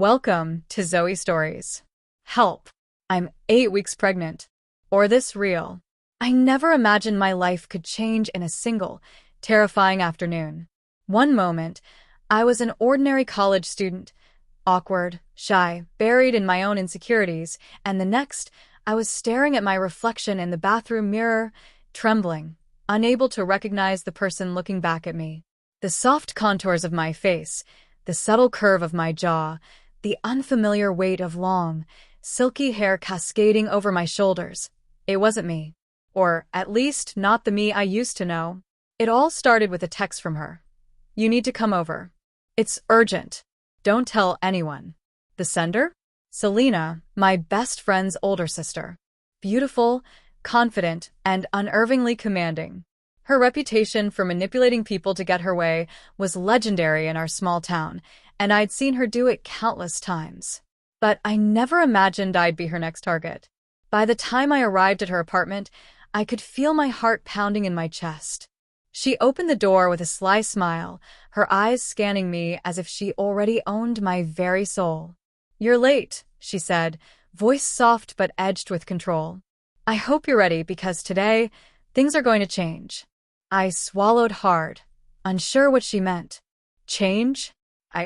Welcome to Zoe Stories. Help! I'm 8 weeks pregnant. Or this real. I never imagined my life could change in a single, terrifying afternoon. One moment, I was an ordinary college student, awkward, shy, buried in my own insecurities, and the next, I was staring at my reflection in the bathroom mirror, trembling, unable to recognize the person looking back at me. The soft contours of my face, the subtle curve of my jaw, the unfamiliar weight of long, silky hair cascading over my shoulders. It wasn't me. Or, at least, not the me I used to know. It all started with a text from her. "You need to come over. It's urgent. Don't tell anyone." The sender? Selena, my best friend's older sister. Beautiful, confident, and unnervingly commanding. Her reputation for manipulating people to get her way was legendary in our small town, and I'd seen her do it countless times. But I never imagined I'd be her next target. By the time I arrived at her apartment, I could feel my heart pounding in my chest. She opened the door with a sly smile, her eyes scanning me as if she already owned my very soul. "You're late," she said, voice soft but edged with control. "I hope you're ready because today, things are going to change." I swallowed hard, unsure what she meant. Change?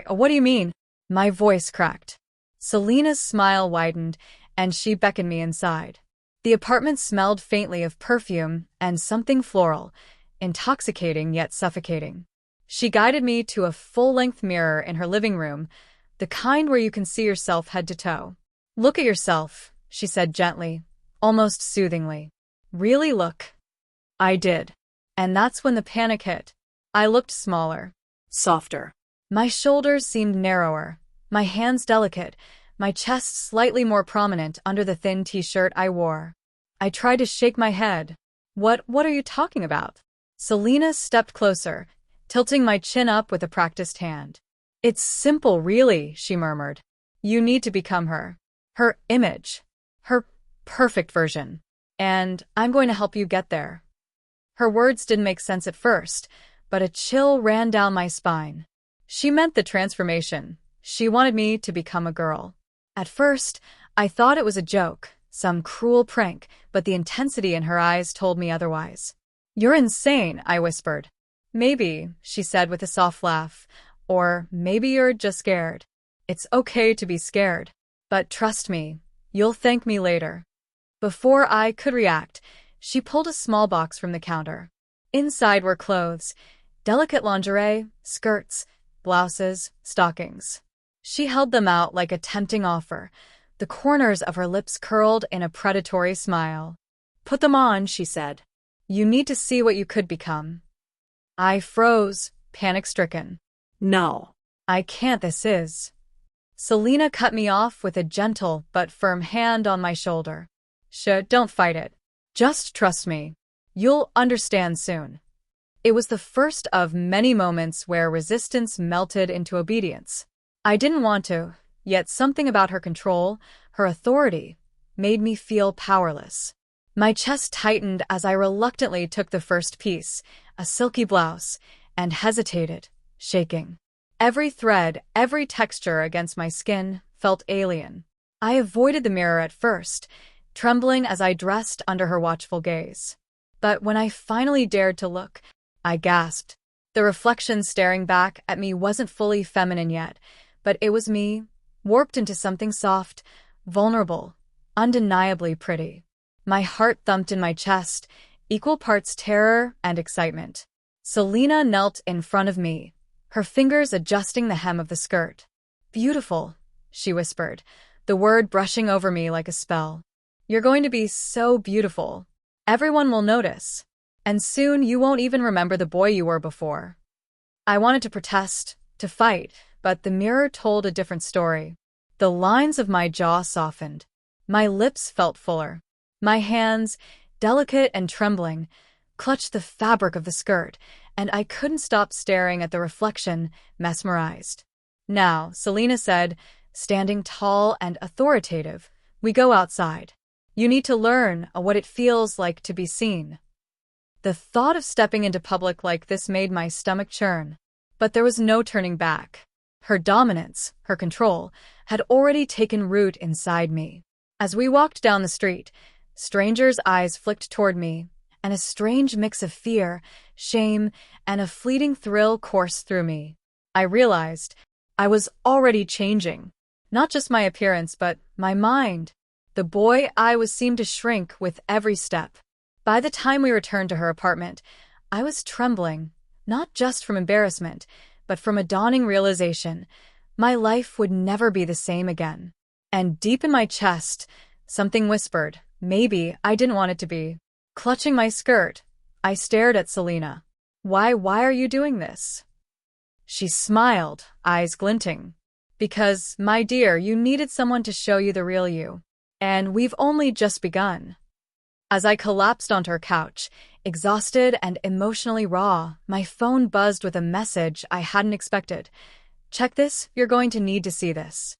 What do you mean? My voice cracked. Selena's smile widened, and she beckoned me inside. The apartment smelled faintly of perfume and something floral, intoxicating yet suffocating. She guided me to a full-length mirror in her living room, the kind where you can see yourself head to toe. "Look at yourself," she said gently, almost soothingly. "Really look." I did. And that's when the panic hit. I looked smaller, softer. My shoulders seemed narrower, my hands delicate, my chest slightly more prominent under the thin t-shirt I wore. I tried to shake my head. What are you talking about?" Selena stepped closer, tilting my chin up with a practiced hand. "It's simple, really," she murmured. "You need to become her. Her image. Her perfect version. And I'm going to help you get there." Her words didn't make sense at first, but a chill ran down my spine. She meant the transformation. She wanted me to become a girl. At first, I thought it was a joke, some cruel prank, but the intensity in her eyes told me otherwise. "You're insane," I whispered. "Maybe," she said with a soft laugh. "Or maybe you're just scared. It's okay to be scared. But trust me, you'll thank me later." Before I could react, she pulled a small box from the counter. Inside were clothes, delicate lingerie, skirts, blouses, stockings. She held them out like a tempting offer, the corners of her lips curled in a predatory smile. "Put them on," she said. "You need to see what you could become." I froze, panic-stricken. "No. I can't. This is..." Selena cut me off with a gentle but firm hand on my shoulder. Don't fight it. Just trust me. You'll understand soon." It was the first of many moments where resistance melted into obedience. I didn't want to, yet something about her control, her authority, made me feel powerless. My chest tightened as I reluctantly took the first piece, a silky blouse, and hesitated, shaking. Every thread, every texture against my skin felt alien. I avoided the mirror at first, trembling as I dressed under her watchful gaze. But when I finally dared to look, I gasped. The reflection staring back at me wasn't fully feminine yet, but it was me, warped into something soft, vulnerable, undeniably pretty. My heart thumped in my chest, equal parts terror and excitement. Selena knelt in front of me, her fingers adjusting the hem of the skirt. "Beautiful," she whispered, the word brushing over me like a spell. "You're going to be so beautiful. Everyone will notice. And soon you won't even remember the boy you were before." I wanted to protest, to fight, but the mirror told a different story. The lines of my jaw softened. My lips felt fuller. My hands, delicate and trembling, clutched the fabric of the skirt, and I couldn't stop staring at the reflection, mesmerized. "Now," Selena said, standing tall and authoritative, "we go outside. You need to learn what it feels like to be seen." The thought of stepping into public like this made my stomach churn. But there was no turning back. Her dominance, her control, had already taken root inside me. As we walked down the street, strangers' eyes flicked toward me, and a strange mix of fear, shame, and a fleeting thrill coursed through me. I realized I was already changing. Not just my appearance, but my mind. The boy I was seemed to shrink with every step. By the time we returned to her apartment, I was trembling, not just from embarrassment, but from a dawning realization. My life would never be the same again. And deep in my chest, something whispered, maybe I didn't want it to be. Clutching my skirt, I stared at Selena. Why are you doing this? She smiled, eyes glinting. Because, my dear, you needed someone to show you the real you. And we've only just begun. As I collapsed onto her couch, exhausted and emotionally raw, my phone buzzed with a message I hadn't expected. Check this, you're going to need to see this.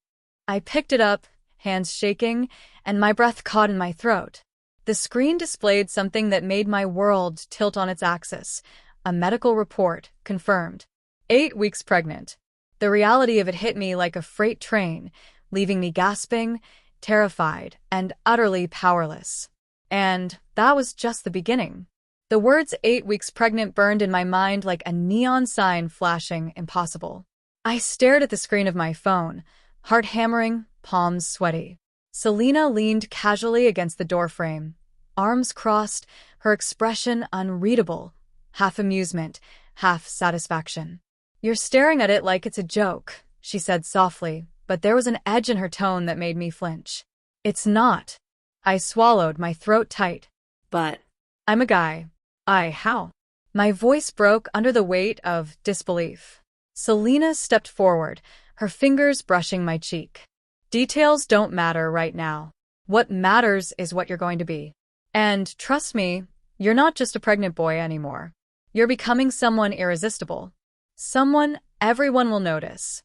I picked it up, hands shaking, and my breath caught in my throat. The screen displayed something that made my world tilt on its axis. A medical report, confirmed. 8 weeks pregnant. The reality of it hit me like a freight train, leaving me gasping, terrified, and utterly powerless. And that was just the beginning. The words 8 weeks pregnant burned in my mind like a neon sign flashing impossible. I stared at the screen of my phone, heart hammering, palms sweaty. Selena leaned casually against the doorframe, arms crossed, her expression unreadable, half amusement, half satisfaction. You're staring at it like it's a joke, she said softly, but there was an edge in her tone that made me flinch. It's not. I swallowed, my throat tight. But I'm a guy. How? My voice broke under the weight of disbelief. Selena stepped forward, her fingers brushing my cheek. Details don't matter right now. What matters is what you're going to be. And trust me, you're not just a pregnant boy anymore. You're becoming someone irresistible. Someone everyone will notice.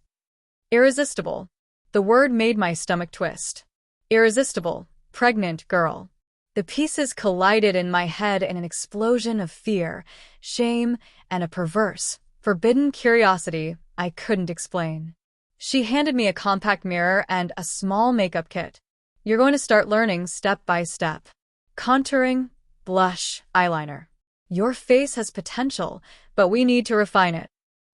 Irresistible. The word made my stomach twist. Irresistible, pregnant girl. The pieces collided in my head in an explosion of fear, shame, and a perverse, forbidden curiosity I couldn't explain. She handed me a compact mirror and a small makeup kit. You're going to start learning step by step. Contouring, blush, eyeliner. Your face has potential, but we need to refine it.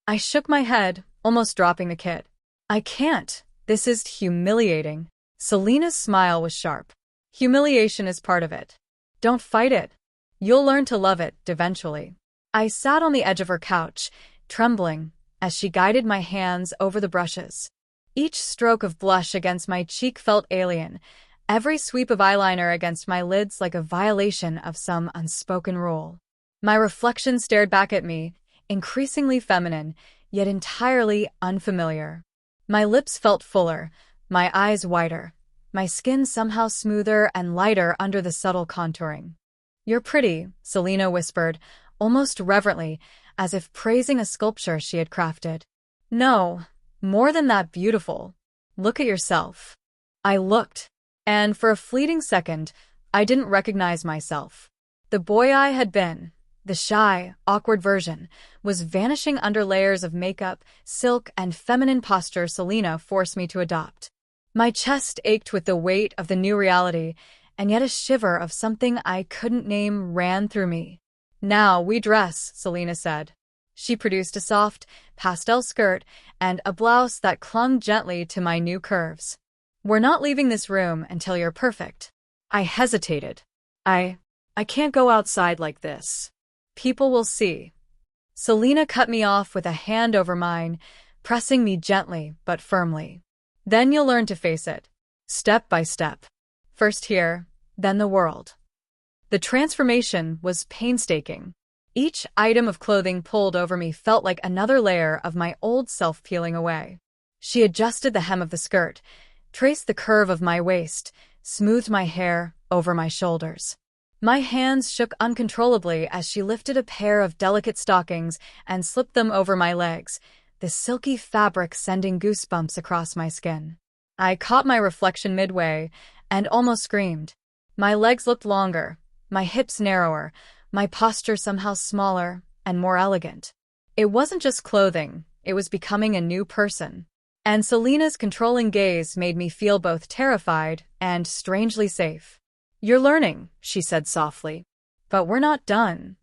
I shook my head, almost dropping the kit. I can't. This is humiliating. Selena's smile was sharp. Humiliation is part of it. Don't fight it. You'll learn to love it eventually. I sat on the edge of her couch, trembling, as she guided my hands over the brushes. Each stroke of blush against my cheek felt alien, every sweep of eyeliner against my lids like a violation of some unspoken rule. My reflection stared back at me, increasingly feminine, yet entirely unfamiliar. My lips felt fuller, my eyes wider, my skin somehow smoother and lighter under the subtle contouring. You're pretty, Selena whispered, almost reverently, as if praising a sculpture she had crafted. No, more than that, beautiful. Look at yourself. I looked, and for a fleeting second, I didn't recognize myself. The boy I had been, the shy, awkward version, was vanishing under layers of makeup, silk, and feminine posture Selena forced me to adopt. My chest ached with the weight of the new reality, and yet a shiver of something I couldn't name ran through me. Now we dress, Selena said. She produced a soft, pastel skirt and a blouse that clung gently to my new curves. We're not leaving this room until you're perfect. I hesitated. I can't go outside like this. People will see. Selena cut me off with a hand over mine, pressing me gently but firmly. Then you'll learn to face it, step by step. First here, then the world. The transformation was painstaking. Each item of clothing pulled over me felt like another layer of my old self peeling away. She adjusted the hem of the skirt, traced the curve of my waist, smoothed my hair over my shoulders. My hands shook uncontrollably as she lifted a pair of delicate stockings and slipped them over my legs, the silky fabric sending goosebumps across my skin. I caught my reflection midway and almost screamed. My legs looked longer, my hips narrower, my posture somehow smaller and more elegant. It wasn't just clothing, it was becoming a new person. And Selena's controlling gaze made me feel both terrified and strangely safe. "You're learning," she said softly. "But we're not done."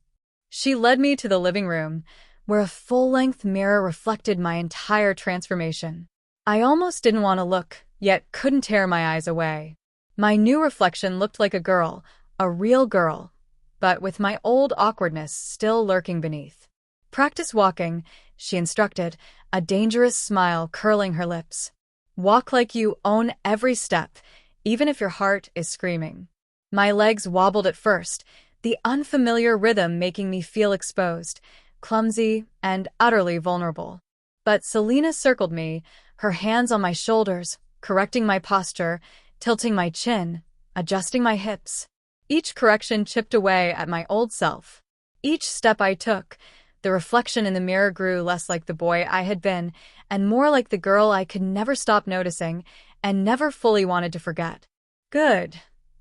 She led me to the living room, where a full-length mirror reflected my entire transformation. I almost didn't want to look, yet couldn't tear my eyes away. My new reflection looked like a girl, a real girl, but with my old awkwardness still lurking beneath. "Practice walking," she instructed, a dangerous smile curling her lips. "Walk like you own every step, even if your heart is screaming." My legs wobbled at first, the unfamiliar rhythm making me feel exposed, clumsy, and utterly vulnerable. But Selena circled me, her hands on my shoulders, correcting my posture, tilting my chin, adjusting my hips. Each correction chipped away at my old self. Each step I took, the reflection in the mirror grew less like the boy I had been, and more like the girl I could never stop noticing and never fully wanted to forget. "Good,"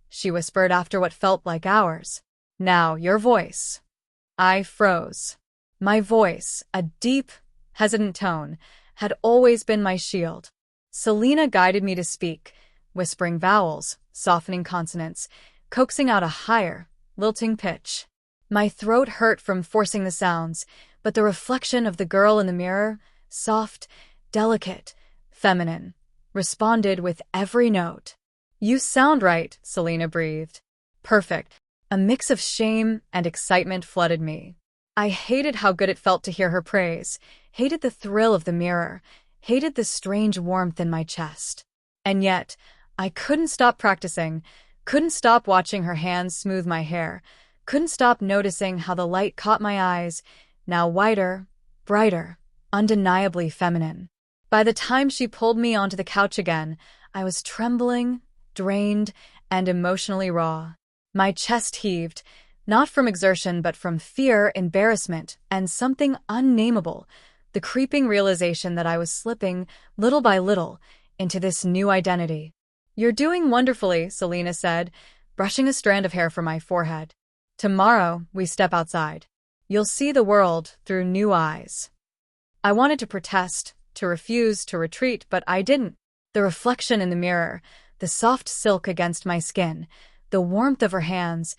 she whispered after what felt like hours. "Now, your voice." I froze. My voice, a deep, hesitant tone, had always been my shield. Selena guided me to speak, whispering vowels, softening consonants, coaxing out a higher, lilting pitch. My throat hurt from forcing the sounds, but the reflection of the girl in the mirror, soft, delicate, feminine, responded with every note. "You sound right," Selena breathed. "Perfect." A mix of shame and excitement flooded me. I hated how good it felt to hear her praise, hated the thrill of the mirror, hated the strange warmth in my chest. And yet, I couldn't stop practicing, couldn't stop watching her hands smooth my hair, couldn't stop noticing how the light caught my eyes, now wider, brighter, undeniably feminine. By the time she pulled me onto the couch again, I was trembling, drained, and emotionally raw. My chest heaved, not from exertion but from fear, embarrassment, and something unnameable, the creeping realization that I was slipping, little by little, into this new identity. "You're doing wonderfully," Selena said, brushing a strand of hair from my forehead. "Tomorrow, we step outside. You'll see the world through new eyes." I wanted to protest, to refuse, to retreat, but I didn't. The reflection in the mirror, the soft silk against my skin, the warmth of her hands,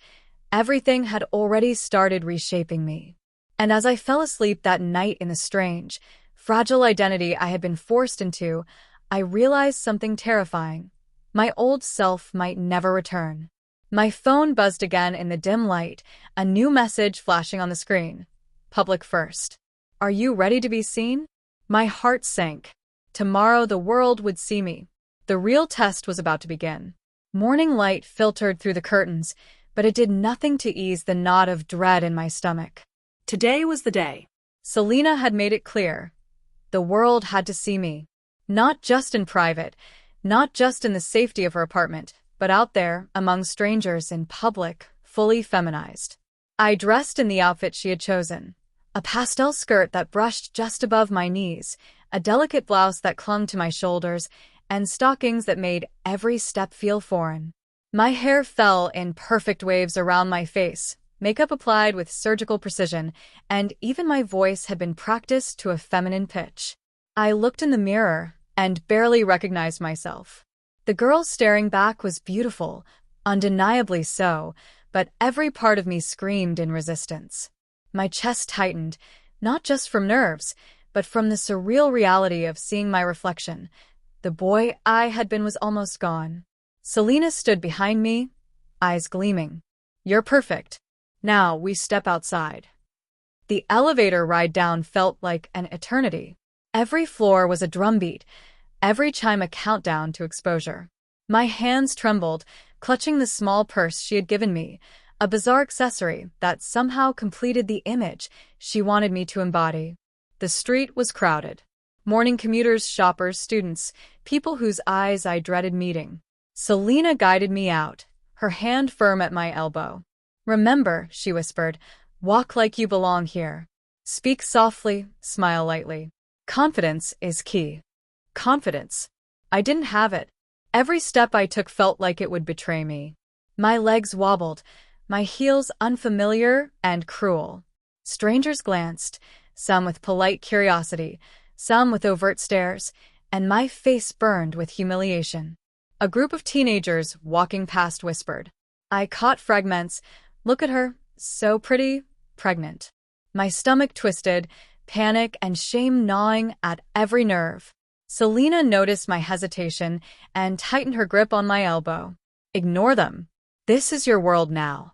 everything had already started reshaping me. And as I fell asleep that night in the strange, fragile identity I had been forced into, I realized something terrifying. My old self might never return. My phone buzzed again in the dim light, a new message flashing on the screen. "Public first. Are you ready to be seen?" My heart sank. Tomorrow the world would see me. The real test was about to begin. Morning light filtered through the curtains, but it did nothing to ease the knot of dread in my stomach. Today was the day. Selena had made it clear. The world had to see me. Not just in private, not just in the safety of her apartment, but out there, among strangers, in public, fully feminized. I dressed in the outfit she had chosen. A pastel skirt that brushed just above my knees, a delicate blouse that clung to my shoulders, and stockings that made every step feel foreign. My hair fell in perfect waves around my face, makeup applied with surgical precision, and even my voice had been practiced to a feminine pitch. I looked in the mirror and barely recognized myself. The girl staring back was beautiful, undeniably so, but every part of me screamed in resistance. My chest tightened, not just from nerves, but from the surreal reality of seeing my reflection. The boy I had been was almost gone. Selena stood behind me, eyes gleaming. "You're perfect. Now we step outside." The elevator ride down felt like an eternity. Every floor was a drumbeat, every chime a countdown to exposure. My hands trembled, clutching the small purse she had given me, a bizarre accessory that somehow completed the image she wanted me to embody. The street was crowded. Morning commuters, shoppers, students, people whose eyes I dreaded meeting. Selena guided me out, her hand firm at my elbow. "Remember," she whispered, "walk like you belong here. Speak softly, smile lightly. Confidence is key." Confidence. I didn't have it. Every step I took felt like it would betray me. My legs wobbled, my heels unfamiliar and cruel. Strangers glanced, some with polite curiosity, some with overt stares, and my face burned with humiliation. A group of teenagers walking past whispered. I caught fragments. Look at her, so pretty, pregnant. My stomach twisted, panic and shame gnawing at every nerve. Selena noticed my hesitation and tightened her grip on my elbow. Ignore them. This is your world now.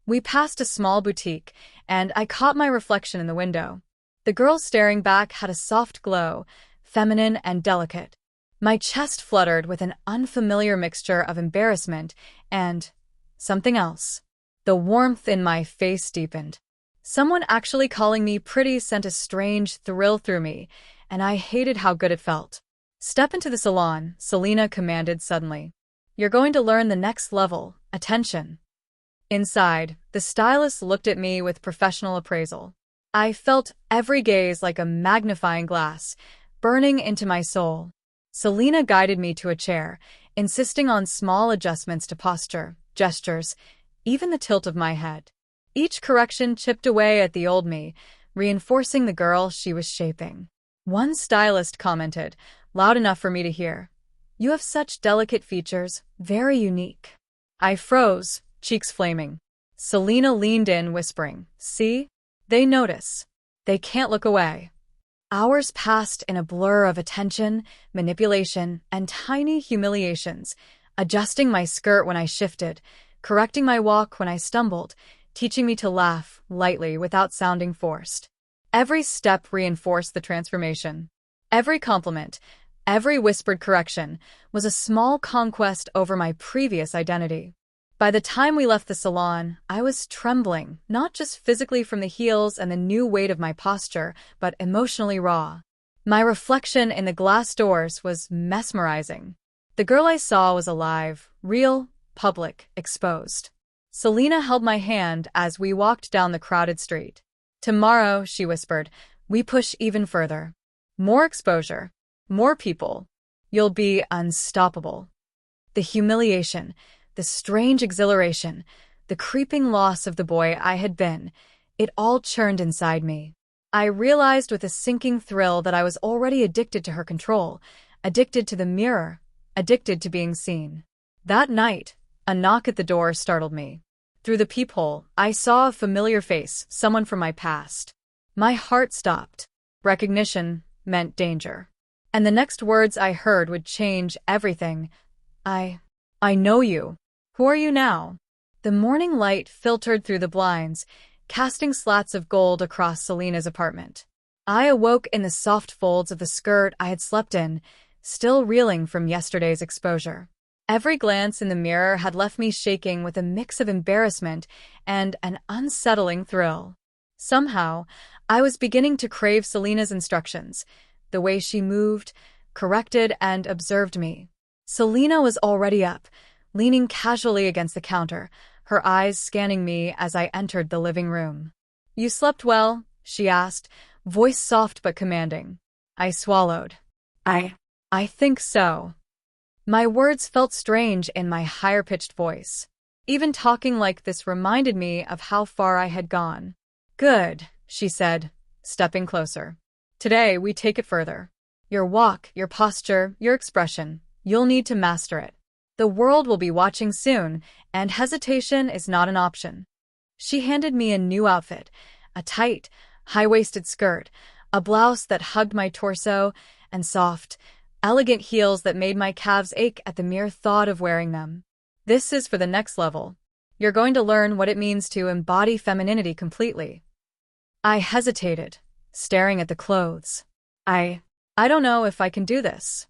We passed a small boutique, and I caught my reflection in the window. The girl staring back had a soft glow, feminine and delicate. My chest fluttered with an unfamiliar mixture of embarrassment and something else. The warmth in my face deepened. Someone actually calling me pretty sent a strange thrill through me, and I hated how good it felt. Step into the salon, Selena commanded suddenly. You're going to learn the next level, attention. Inside, the stylist looked at me with professional appraisal. I felt every gaze like a magnifying glass, burning into my soul. Selena guided me to a chair, insisting on small adjustments to posture, gestures, even the tilt of my head. Each correction chipped away at the old me, reinforcing the girl she was shaping. One stylist commented, loud enough for me to hear, "You have such delicate features, very unique." I froze, cheeks flaming. Selena leaned in, whispering, "See? They notice. They can't look away." Hours passed in a blur of attention, manipulation, and tiny humiliations, adjusting my skirt when I shifted, correcting my walk when I stumbled, teaching me to laugh lightly without sounding forced. Every step reinforced the transformation. Every compliment, every whispered correction was a small conquest over my previous identity. By the time we left the salon, I was trembling, not just physically from the heels and the new weight of my posture, but emotionally raw. My reflection in the glass doors was mesmerizing. The girl I saw was alive, real, public, exposed. Selena held my hand as we walked down the crowded street. Tomorrow, she whispered, we push even further. More exposure, more people. You'll be unstoppable. The humiliation, the strange exhilaration, the creeping loss of the boy I had been, it all churned inside me. I realized with a sinking thrill that I was already addicted to her control, addicted to the mirror, addicted to being seen. That night, a knock at the door startled me. Through the peephole, I saw a familiar face, someone from my past. My heart stopped. Recognition meant danger. And the next words I heard would change everything. I know you. Who are you now? The morning light filtered through the blinds, casting slats of gold across Selena's apartment. I awoke in the soft folds of the skirt I had slept in, still reeling from yesterday's exposure. Every glance in the mirror had left me shaking with a mix of embarrassment and an unsettling thrill. Somehow, I was beginning to crave Selena's instructions, the way she moved, corrected, and observed me. Selena was already up, leaning casually against the counter, her eyes scanning me as I entered the living room. You slept well? She asked, voice soft but commanding. I swallowed. I think so. My words felt strange in my higher-pitched voice. Even talking like this reminded me of how far I had gone. Good, she said, stepping closer. Today, we take it further. Your walk, your posture, your expression, you'll need to master it. The world will be watching soon, and hesitation is not an option. She handed me a new outfit, a tight, high-waisted skirt, a blouse that hugged my torso, and soft, elegant heels that made my calves ache at the mere thought of wearing them. This is for the next level. You're going to learn what it means to embody femininity completely. I hesitated, staring at the clothes. I don't know if I can do this.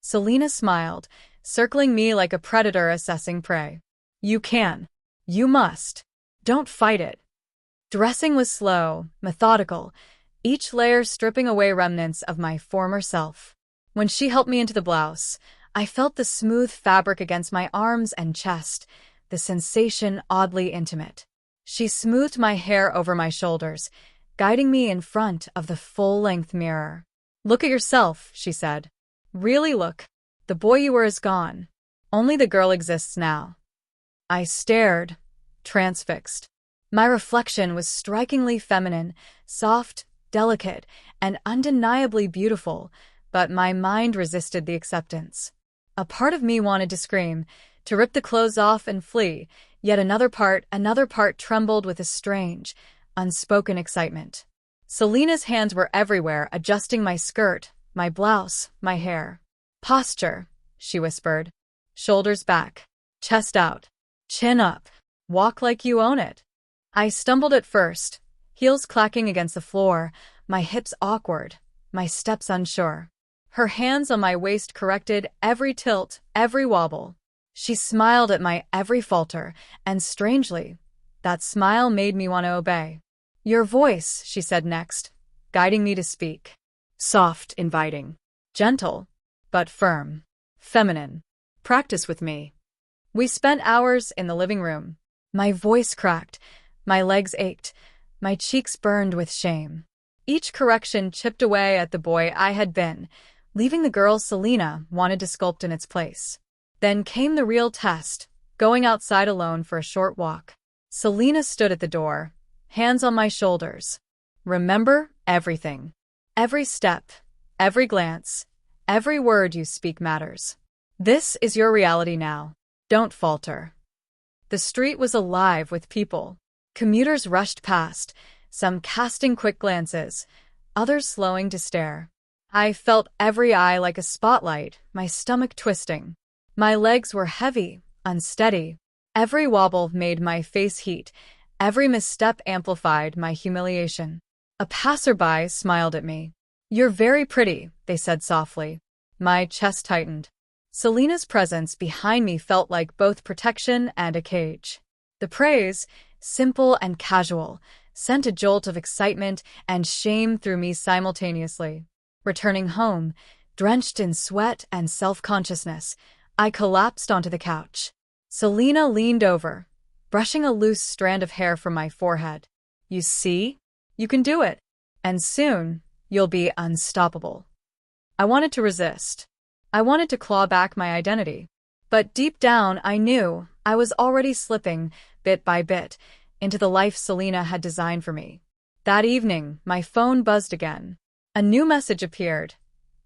Selena smiled, circling me like a predator assessing prey. You can. You must. Don't fight it. Dressing was slow, methodical, each layer stripping away remnants of my former self. When she helped me into the blouse, I felt the smooth fabric against my arms and chest, the sensation oddly intimate. She smoothed my hair over my shoulders, guiding me in front of the full-length mirror. Look at yourself, she said. Really look. The boy you were is gone. Only the girl exists now. I stared, transfixed. My reflection was strikingly feminine, soft, delicate, and undeniably beautiful, but my mind resisted the acceptance. A part of me wanted to scream, to rip the clothes off and flee, yet another part trembled with a strange, unspoken excitement. Selena's hands were everywhere, adjusting my skirt, my blouse, my hair. "Posture," she whispered. "Shoulders back, chest out, chin up. Walk like you own it." I stumbled at first, heels clacking against the floor, my hips awkward, my steps unsure. Her hands on my waist corrected every tilt, every wobble. She smiled at my every falter, and strangely, that smile made me want to obey. "Your voice," she said next, guiding me to speak. Soft, inviting, gentle, but firm, feminine. "Practice with me." We spent hours in the living room. My voice cracked, my legs ached, my cheeks burned with shame. Each correction chipped away at the boy I had been, leaving the girl Selena wanted to sculpt in its place. Then came the real test, going outside alone for a short walk. Selena stood at the door, hands on my shoulders. "Remember everything. Every step, every glance, every word you speak matters. This is your reality now. Don't falter." The street was alive with people. Commuters rushed past, some casting quick glances, others slowing to stare. I felt every eye like a spotlight, my stomach twisting. My legs were heavy, unsteady. Every wobble made my face heat. Every misstep amplified my humiliation. A passerby smiled at me. "You're very pretty," they said softly. My chest tightened. Selena's presence behind me felt like both protection and a cage. The praise, simple and casual, sent a jolt of excitement and shame through me simultaneously. Returning home, drenched in sweat and self-consciousness, I collapsed onto the couch. Selena leaned over, brushing a loose strand of hair from my forehead. "You see? You can do it. And soon, you'll be unstoppable." I wanted to resist. I wanted to claw back my identity. But deep down, I knew I was already slipping, bit by bit, into the life Selena had designed for me. That evening, my phone buzzed again. A new message appeared.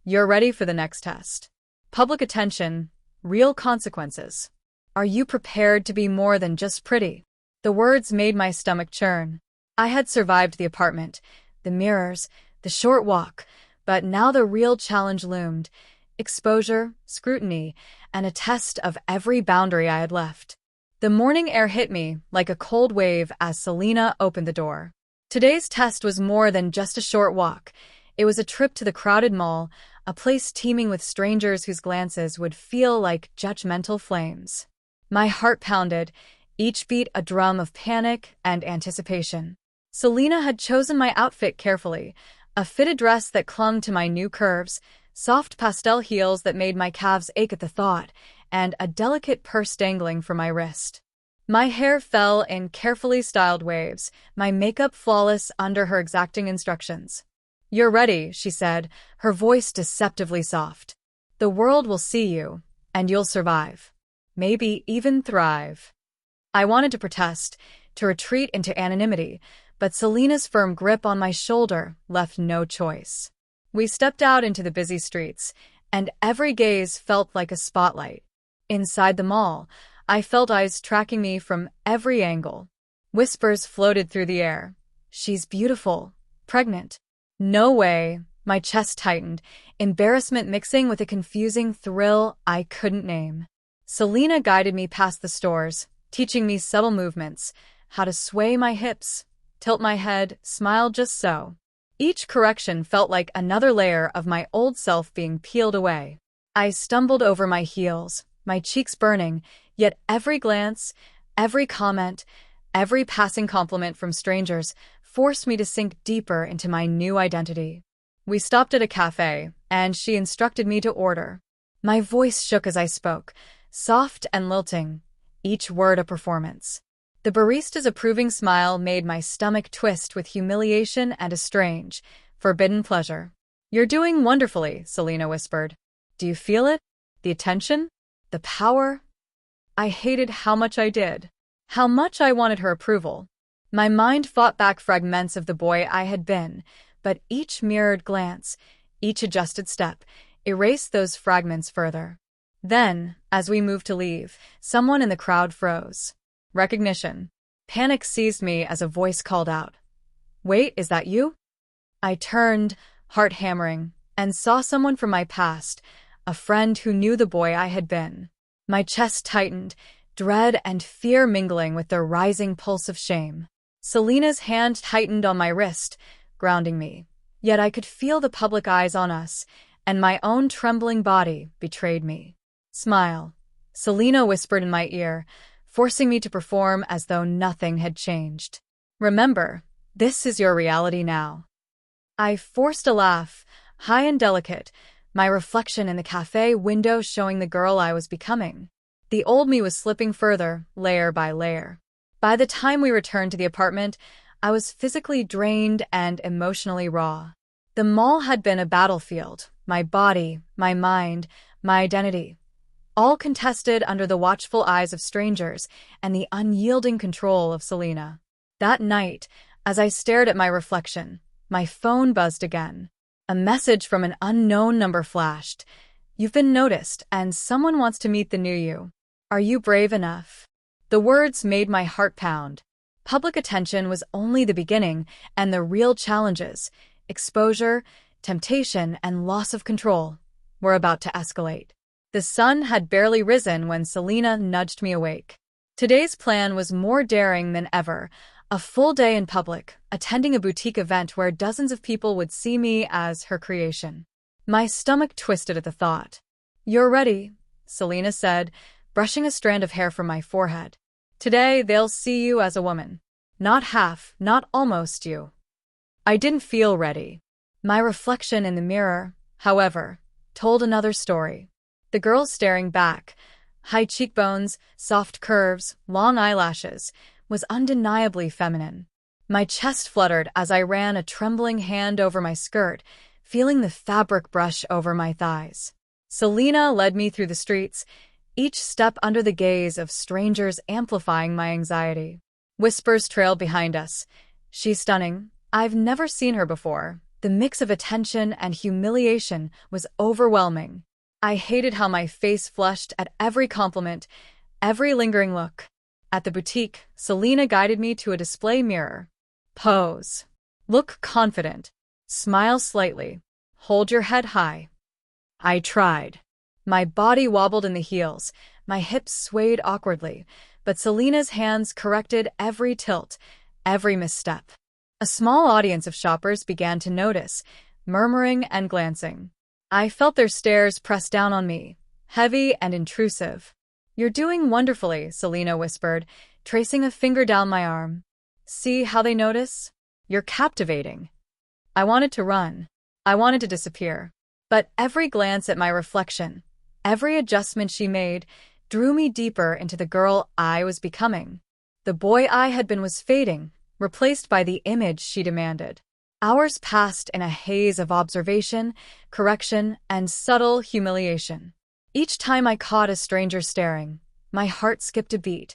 "You're ready for the next test. Public attention, real consequences. Are you prepared to be more than just pretty?" The words made my stomach churn. I had survived the apartment, the mirrors, the short walk, but now the real challenge loomed. Exposure, scrutiny, and a test of every boundary I had left. The morning air hit me like a cold wave as Selena opened the door. Today's test was more than just a short walk. It was a trip to the crowded mall, a place teeming with strangers whose glances would feel like judgmental flames. My heart pounded, each beat a drum of panic and anticipation. Selena had chosen my outfit carefully, a fitted dress that clung to my new curves, soft pastel heels that made my calves ache at the thought, and a delicate purse dangling from my wrist. My hair fell in carefully styled waves, my makeup flawless under her exacting instructions. "You're ready," she said, her voice deceptively soft. "The world will see you, and you'll survive. Maybe even thrive." I wanted to protest, to retreat into anonymity, but Selena's firm grip on my shoulder left no choice. We stepped out into the busy streets, and every gaze felt like a spotlight. Inside the mall, I felt eyes tracking me from every angle. Whispers floated through the air. "She's beautiful, pregnant." "No way." My chest tightened, embarrassment mixing with a confusing thrill I couldn't name. Selena guided me past the stores, teaching me subtle movements, how to sway my hips, tilt my head, smile just so. Each correction felt like another layer of my old self being peeled away. I stumbled over my heels, my cheeks burning, yet every glance, every comment, every passing compliment from strangers forced me to sink deeper into my new identity. We stopped at a cafe, and she instructed me to order. My voice shook as I spoke, soft and lilting, each word a performance. The barista's approving smile made my stomach twist with humiliation and a strange, forbidden pleasure. "You're doing wonderfully," Selena whispered. "Do you feel it? The attention? The power?" I hated how much I did. How much I wanted her approval. My mind fought back fragments of the boy I had been, but each mirrored glance, Each adjusted step erased those fragments further. Then, as we moved to leave, someone in the crowd froze. Recognition. Panic seized me as a voice called out. "Wait, is that you?" I turned, heart hammering, and saw someone from my past, a friend who knew the boy I had been. My chest tightened, dread and fear mingling with the rising pulse of shame. Selena's hand tightened on my wrist, grounding me. Yet I could feel the public eyes on us, and my own trembling body betrayed me. "Smile," Selena whispered in my ear, forcing me to perform as though nothing had changed. "Remember, this is your reality now." I forced a laugh, high and delicate, my reflection in the cafe window showing the girl I was becoming. The old me was slipping further, layer by layer. By the time we returned to the apartment, I was physically drained and emotionally raw. The mall had been a battlefield, my body, my mind, my identity, all contested under the watchful eyes of strangers and the unyielding control of Selena. That night, as I stared at my reflection, my phone buzzed again. A message from an unknown number flashed. "You've been noticed, and someone wants to meet the new you. Are you brave enough?" The words made my heart pound. Public attention was only the beginning, and the real challenges, exposure, temptation, and loss of control, were about to escalate. The sun had barely risen when Selena nudged me awake. Today's plan was more daring than ever. A full day in public, attending a boutique event where dozens of people would see me as her creation. My stomach twisted at the thought. "You're ready," Selena said, brushing a strand of hair from my forehead. "Today they'll see you as a woman. Not half, not almost you." I didn't feel ready. My reflection in the mirror, however, told another story. The girl staring back, high cheekbones, soft curves, long eyelashes, was undeniably feminine. My chest fluttered as I ran a trembling hand over my skirt, feeling the fabric brush over my thighs. Selena led me through the streets, each step under the gaze of strangers amplifying my anxiety. Whispers trailed behind us. "She's stunning. I've never seen her before." The mix of attention and humiliation was overwhelming. I hated how my face flushed at every compliment, every lingering look. At the boutique, Selena guided me to a display mirror. "Pose. Look confident. Smile slightly. Hold your head high." I tried. My body wobbled in the heels, my hips swayed awkwardly, but Selena's hands corrected every tilt, every misstep. A small audience of shoppers began to notice, murmuring and glancing. I felt their stares press down on me, heavy and intrusive. "You're doing wonderfully," Selena whispered, tracing a finger down my arm. "See how they notice? You're captivating." I wanted to run. I wanted to disappear. But every glance at my reflection, every adjustment she made, drew me deeper into the girl I was becoming. The boy I had been was fading, replaced by the image she demanded. Hours passed in a haze of observation, correction, and subtle humiliation. Each time I caught a stranger staring, my heart skipped a beat,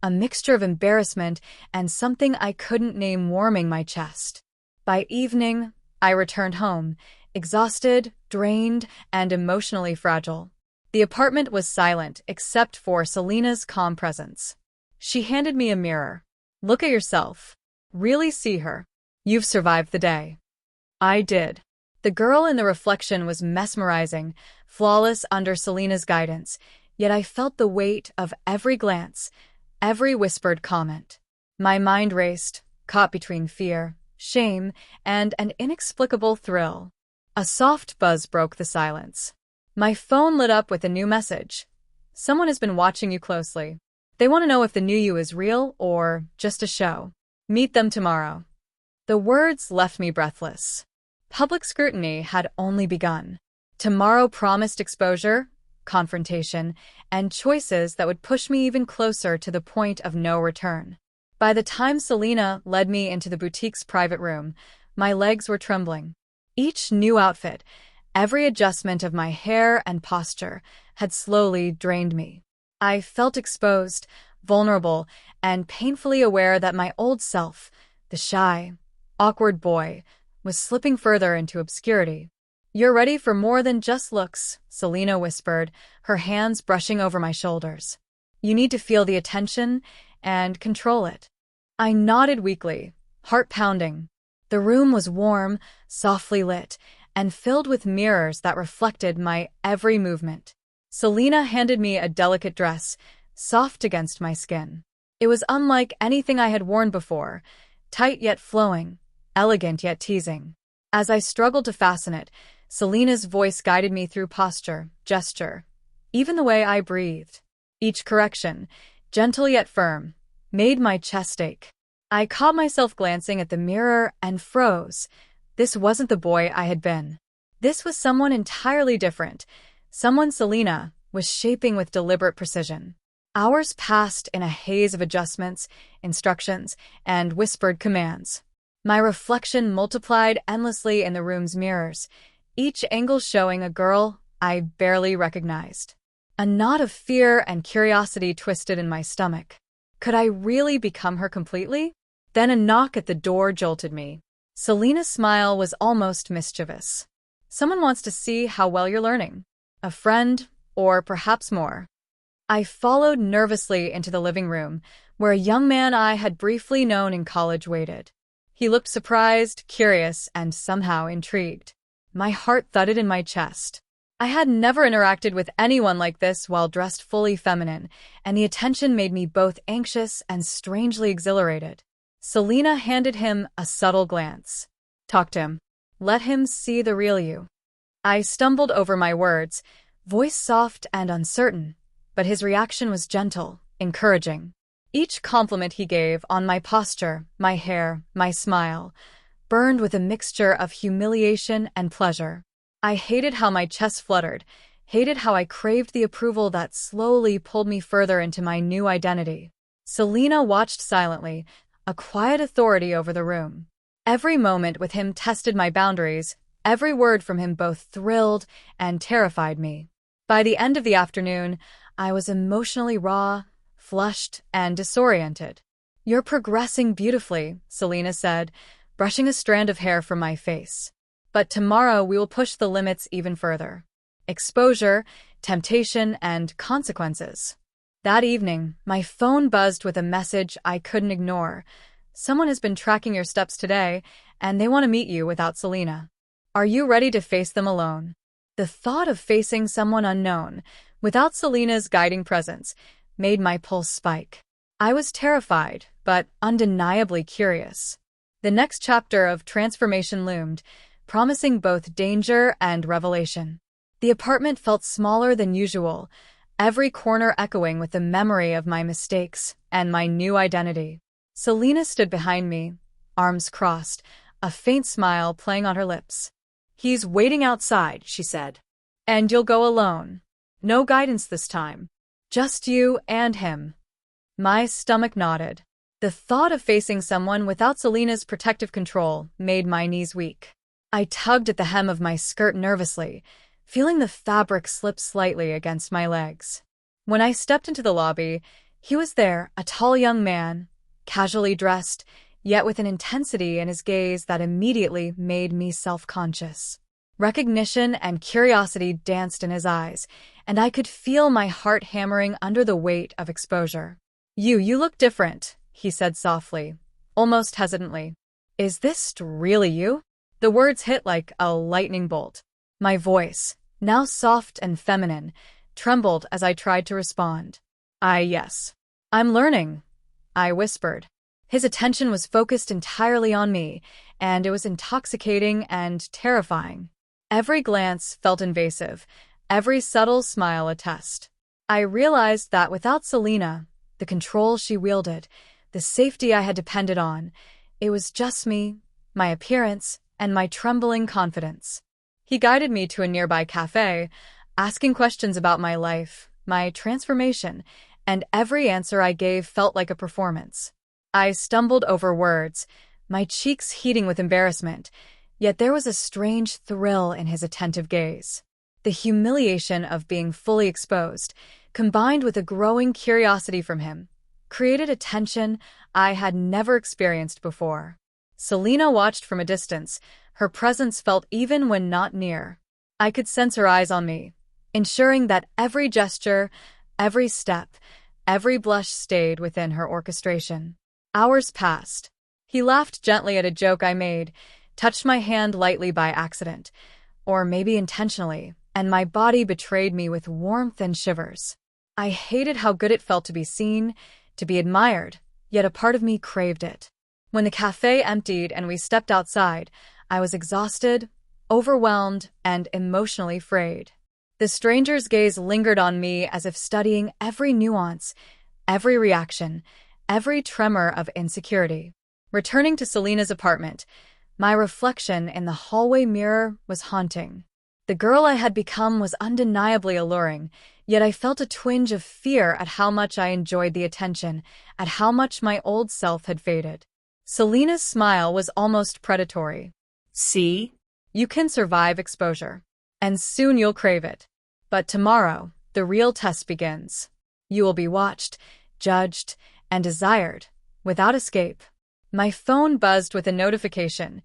a mixture of embarrassment and something I couldn't name warming my chest. By evening, I returned home, exhausted, drained, and emotionally fragile. The apartment was silent except for Selena's calm presence. She handed me a mirror. "Look at yourself. Really see her. You've survived the day." I did. The girl in the reflection was mesmerizing, flawless under Selena's guidance, yet I felt the weight of every glance, every whispered comment. My mind raced, caught between fear, shame, and an inexplicable thrill. A soft buzz broke the silence. My phone lit up with a new message. "Someone has been watching you closely. They want to know if the new you is real or just a show. Meet them tomorrow." The words left me breathless. Public scrutiny had only begun. Tomorrow promised exposure, confrontation, and choices that would push me even closer to the point of no return. By the time Selena led me into the boutique's private room, my legs were trembling. Each new outfit, every adjustment of my hair and posture, had slowly drained me. I felt exposed, vulnerable, and painfully aware that my old self, the shy, awkward boy, was slipping further into obscurity. You're ready for more than just looks, Selena whispered, her hands brushing over my shoulders. You need to feel the attention and control it. I nodded weakly, heart pounding. The room was warm, softly lit, and filled with mirrors that reflected my every movement. Selena handed me a delicate dress, soft against my skin. It was unlike anything I had worn before, tight yet flowing, elegant yet teasing. As I struggled to fasten it, Selena's voice guided me through posture, gesture, even the way I breathed. Each correction, gentle yet firm, made my chest ache. I caught myself glancing at the mirror and froze. This wasn't the boy I had been. This was someone entirely different, someone Selena was shaping with deliberate precision. Hours passed in a haze of adjustments, instructions, and whispered commands. My reflection multiplied endlessly in the room's mirrors, each angle showing a girl I barely recognized. A knot of fear and curiosity twisted in my stomach. Could I really become her completely? Then a knock at the door jolted me. Selena's smile was almost mischievous. Someone wants to see how well you're learning. A friend, or perhaps more. I followed nervously into the living room, where a young man I had briefly known in college waited. He looked surprised, curious, and somehow intrigued. My heart thudded in my chest. I had never interacted with anyone like this while dressed fully feminine, and the attention made me both anxious and strangely exhilarated. Selena handed him a subtle glance. Talk to him. Let him see the real you. I stumbled over my words, voice soft and uncertain, but his reaction was gentle, encouraging. Each compliment he gave on my posture, my hair, my smile, burned with a mixture of humiliation and pleasure. I hated how my chest fluttered, hated how I craved the approval that slowly pulled me further into my new identity. Selena watched silently, a quiet authority over the room. Every moment with him tested my boundaries, every word from him both thrilled and terrified me. By the end of the afternoon, I was emotionally raw, flushed, and disoriented. You're progressing beautifully, Selena said, brushing a strand of hair from my face. But tomorrow we will push the limits even further. Exposure, temptation, and consequences. That evening, my phone buzzed with a message I couldn't ignore. Someone has been tracking your steps today, and they want to meet you without Selena. Are you ready to face them alone? The thought of facing someone unknown, without Selena's guiding presence, made my pulse spike. I was terrified, but undeniably curious. The next chapter of transformation loomed, promising both danger and revelation. The apartment felt smaller than usual, every corner echoing with the memory of my mistakes and my new identity. Selena stood behind me, arms crossed, a faint smile playing on her lips. He's waiting outside, she said. And you'll go alone. No guidance this time. Just you and him. My stomach nodded. The thought of facing someone without Selena's protective control made my knees weak. I tugged at the hem of my skirt nervously, feeling the fabric slip slightly against my legs. When I stepped into the lobby, he was there, a tall young man, casually dressed, yet with an intensity in his gaze that immediately made me self-conscious. Recognition and curiosity danced in his eyes, and I could feel my heart hammering under the weight of exposure. You look different, he said softly, almost hesitantly. Is this really you? The words hit like a lightning bolt. My voice, now soft and feminine, trembled as I tried to respond. Yes. I'm learning, I whispered. His attention was focused entirely on me, and it was intoxicating and terrifying. Every glance felt invasive, every subtle smile a test. I realized that without Selena, the control she wielded, the safety I had depended on, it was just me, my appearance, and my trembling confidence. He guided me to a nearby cafe, asking questions about my life, my transformation, and every answer I gave felt like a performance. I stumbled over words, my cheeks heating with embarrassment, yet there was a strange thrill in his attentive gaze. The humiliation of being fully exposed, combined with a growing curiosity from him, created a tension I had never experienced before. Selena watched from a distance, her presence felt even when not near. I could sense her eyes on me, ensuring that every gesture, every step, every blush stayed within her orchestration. Hours passed. He laughed gently at a joke I made, touched my hand lightly by accident, or maybe intentionally, and my body betrayed me with warmth and shivers. I hated how good it felt to be seen, to be admired, yet a part of me craved it. When the cafe emptied and we stepped outside, I was exhausted, overwhelmed, and emotionally frayed. The stranger's gaze lingered on me as if studying every nuance, every reaction, every tremor of insecurity. Returning to Selena's apartment, my reflection in the hallway mirror was haunting. The girl I had become was undeniably alluring, yet I felt a twinge of fear at how much I enjoyed the attention, at how much my old self had faded. Selena's smile was almost predatory. See? You can survive exposure, and soon you'll crave it. But tomorrow, the real test begins. You will be watched, judged, and desired, without escape. My phone buzzed with a notification.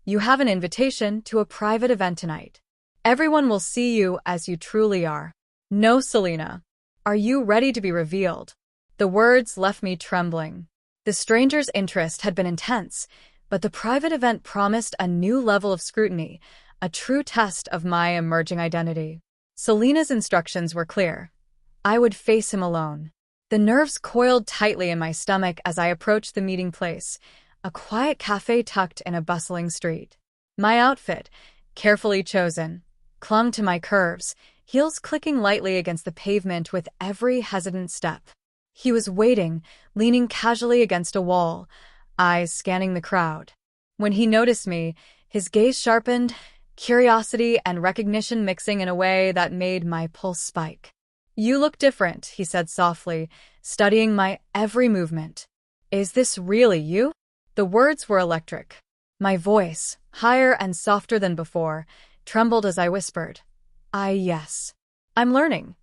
You have an invitation to a private event tonight. Everyone will see you as you truly are. No, Selena. Are you ready to be revealed? The words left me trembling. The stranger's interest had been intense, but the private event promised a new level of scrutiny, a true test of my emerging identity. Selena's instructions were clear. I would face him alone. The nerves coiled tightly in my stomach as I approached the meeting place, a quiet cafe tucked in a bustling street. My outfit, carefully chosen, clung to my curves, heels clicking lightly against the pavement with every hesitant step. He was waiting, leaning casually against a wall, eyes scanning the crowd. When he noticed me, his gaze sharpened, curiosity and recognition mixing in a way that made my pulse spike. You look different, he said softly, studying my every movement. Is this really you? The words were electric. My voice, higher and softer than before, trembled as I whispered, yes. I'm learning.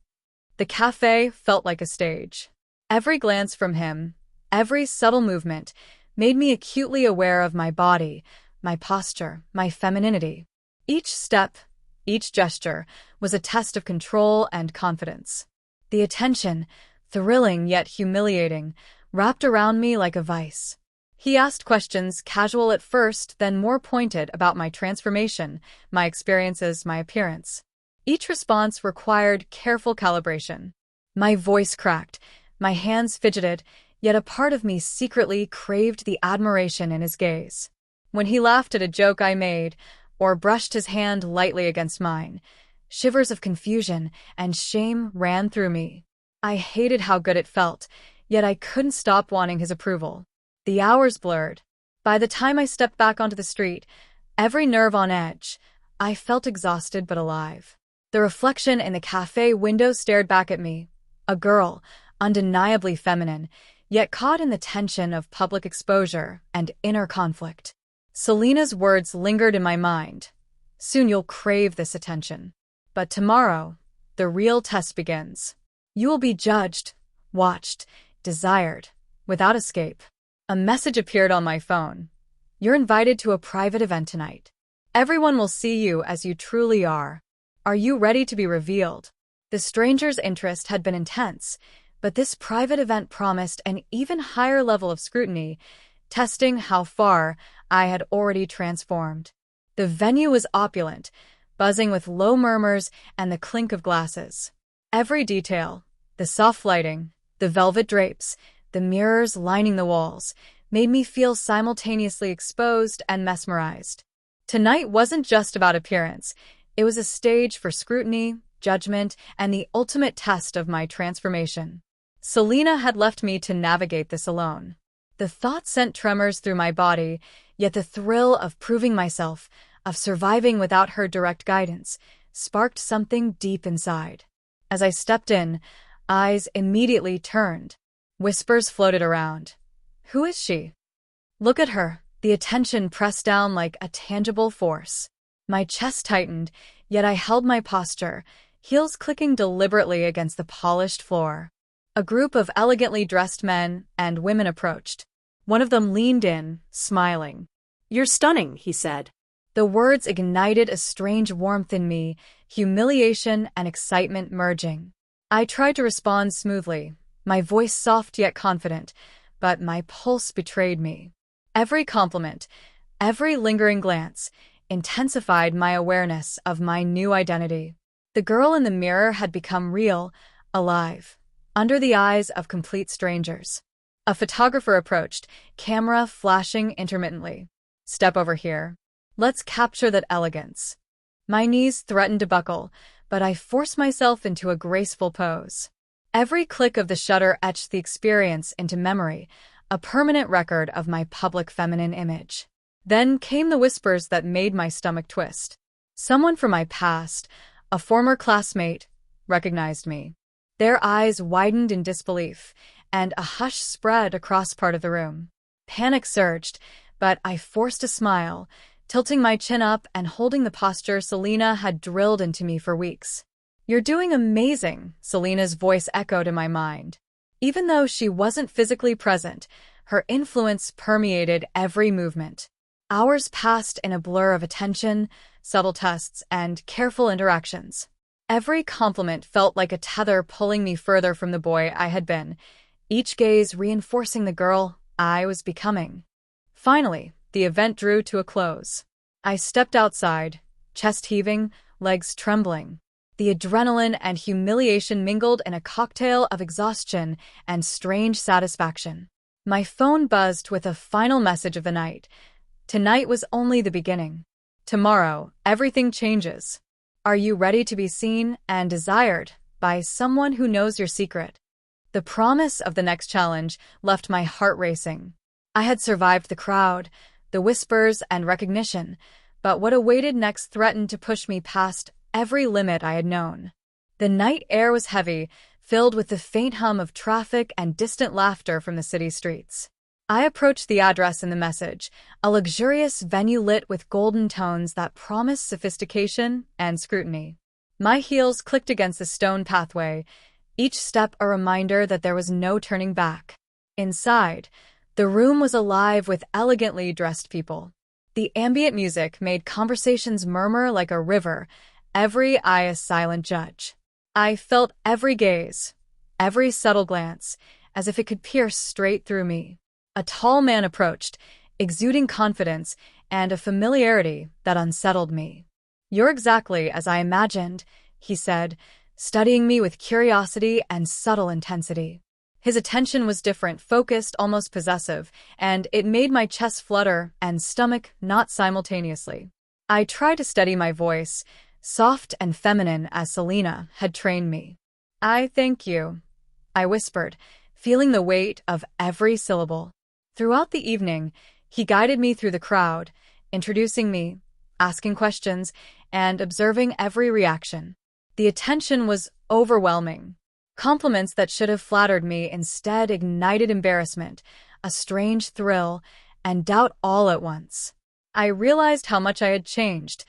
The cafe felt like a stage. Every glance from him, every subtle movement, made me acutely aware of my body, my posture, my femininity. Each step, each gesture, was a test of control and confidence. The attention, thrilling yet humiliating, wrapped around me like a vice. He asked questions, casual at first, then more pointed about my transformation, my experiences, my appearance. Each response required careful calibration. My voice cracked, my hands fidgeted, yet a part of me secretly craved the admiration in his gaze. When he laughed at a joke I made, or brushed his hand lightly against mine, shivers of confusion and shame ran through me. I hated how good it felt, yet I couldn't stop wanting his approval. The hours blurred. By the time I stepped back onto the street, every nerve on edge, I felt exhausted but alive. The reflection in the cafe window stared back at me. A girl, undeniably feminine, yet caught in the tension of public exposure and inner conflict. Selena's words lingered in my mind. Soon you'll crave this attention. But tomorrow, the real test begins. You will be judged, watched, desired, without escape. A message appeared on my phone. You're invited to a private event tonight. Everyone will see you as you truly are. Are you ready to be revealed? The stranger's interest had been intense, but this private event promised an even higher level of scrutiny, testing how far I had already transformed. The venue was opulent, buzzing with low murmurs and the clink of glasses. Every detail, the soft lighting, the velvet drapes, the mirrors lining the walls, made me feel simultaneously exposed and mesmerized. Tonight wasn't just about appearance. It was a stage for scrutiny, judgment, and the ultimate test of my transformation. Selena had left me to navigate this alone. The thought sent tremors through my body, yet the thrill of proving myself, of surviving without her direct guidance, sparked something deep inside. As I stepped in, eyes immediately turned. Whispers floated around. Who is she? Look at her, the attention pressed down like a tangible force. My chest tightened, yet I held my posture, heels clicking deliberately against the polished floor. A group of elegantly dressed men and women approached. One of them leaned in, smiling. You're stunning, he said. The words ignited a strange warmth in me, humiliation and excitement merging. I tried to respond smoothly, my voice soft yet confident, but my pulse betrayed me. Every compliment, every lingering glance, intensified my awareness of my new identity. The girl in the mirror had become real, alive, under the eyes of complete strangers. A photographer approached, camera flashing intermittently. "Step over here. Let's capture that elegance." My knees threatened to buckle, but I forced myself into a graceful pose. Every click of the shutter etched the experience into memory, a permanent record of my public feminine image. Then came the whispers that made my stomach twist. Someone from my past, a former classmate, recognized me. Their eyes widened in disbelief, and a hush spread across part of the room. Panic surged, but I forced a smile, tilting my chin up and holding the posture Selena had drilled into me for weeks. "You're doing amazing," Selena's voice echoed in my mind. Even though she wasn't physically present, her influence permeated every movement. Hours passed in a blur of attention, subtle tests, and careful interactions. Every compliment felt like a tether pulling me further from the boy I had been, each gaze reinforcing the girl I was becoming. Finally, the event drew to a close. I stepped outside, chest heaving, legs trembling. The adrenaline and humiliation mingled in a cocktail of exhaustion and strange satisfaction. My phone buzzed with a final message of the night. Tonight was only the beginning. Tomorrow, everything changes. Are you ready to be seen and desired by someone who knows your secret? The promise of the next challenge left my heart racing. I had survived the crowd, the whispers and recognition, but what awaited next threatened to push me past every limit I had known. The night air was heavy, filled with the faint hum of traffic and distant laughter from the city streets. I approached the address in the message, a luxurious venue lit with golden tones that promised sophistication and scrutiny. My heels clicked against the stone pathway, each step a reminder that there was no turning back. Inside, the room was alive with elegantly dressed people. The ambient music made conversations murmur like a river, every eye a silent judge. I felt every gaze, every subtle glance, as if it could pierce straight through me. A tall man approached, exuding confidence and a familiarity that unsettled me. "You're exactly as I imagined," he said, studying me with curiosity and subtle intensity. His attention was different, focused, almost possessive, and it made my chest flutter and stomach knot simultaneously. I tried to steady my voice, soft and feminine as Selena had trained me. "I thank you," I whispered, feeling the weight of every syllable. Throughout the evening, he guided me through the crowd, introducing me, asking questions, and observing every reaction. The attention was overwhelming. Compliments that should have flattered me instead ignited embarrassment, a strange thrill, and doubt all at once. I realized how much I had changed,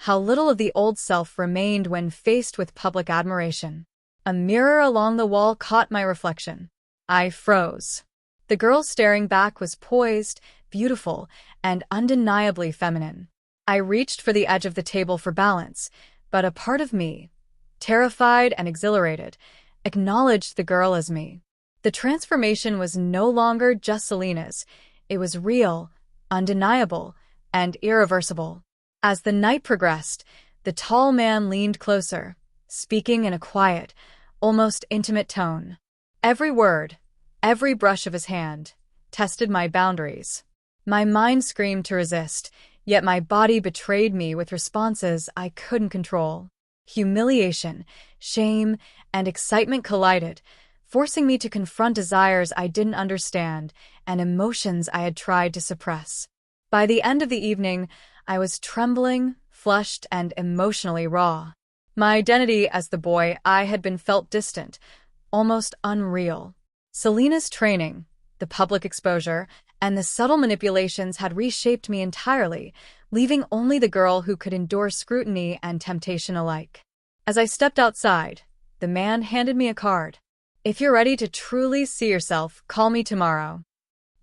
how little of the old self remained when faced with public admiration. A mirror along the wall caught my reflection. I froze. The girl staring back was poised, beautiful, and undeniably feminine. I reached for the edge of the table for balance, but a part of me, terrified and exhilarated, acknowledged the girl as me. The transformation was no longer just Selena's. It was real, undeniable, and irreversible. As the night progressed, the tall man leaned closer, speaking in a quiet, almost intimate tone. Every word, every brush of his hand, tested my boundaries. My mind screamed to resist, yet my body betrayed me with responses I couldn't control. Humiliation, shame, and excitement collided, forcing me to confront desires I didn't understand and emotions I had tried to suppress. By the end of the evening, I was trembling, flushed, and emotionally raw. My identity as the boy I had been felt distant, almost unreal. Selena's training, the public exposure, and the subtle manipulations had reshaped me entirely, leaving only the girl who could endure scrutiny and temptation alike. As I stepped outside, the man handed me a card. "If you're ready to truly see yourself, call me tomorrow."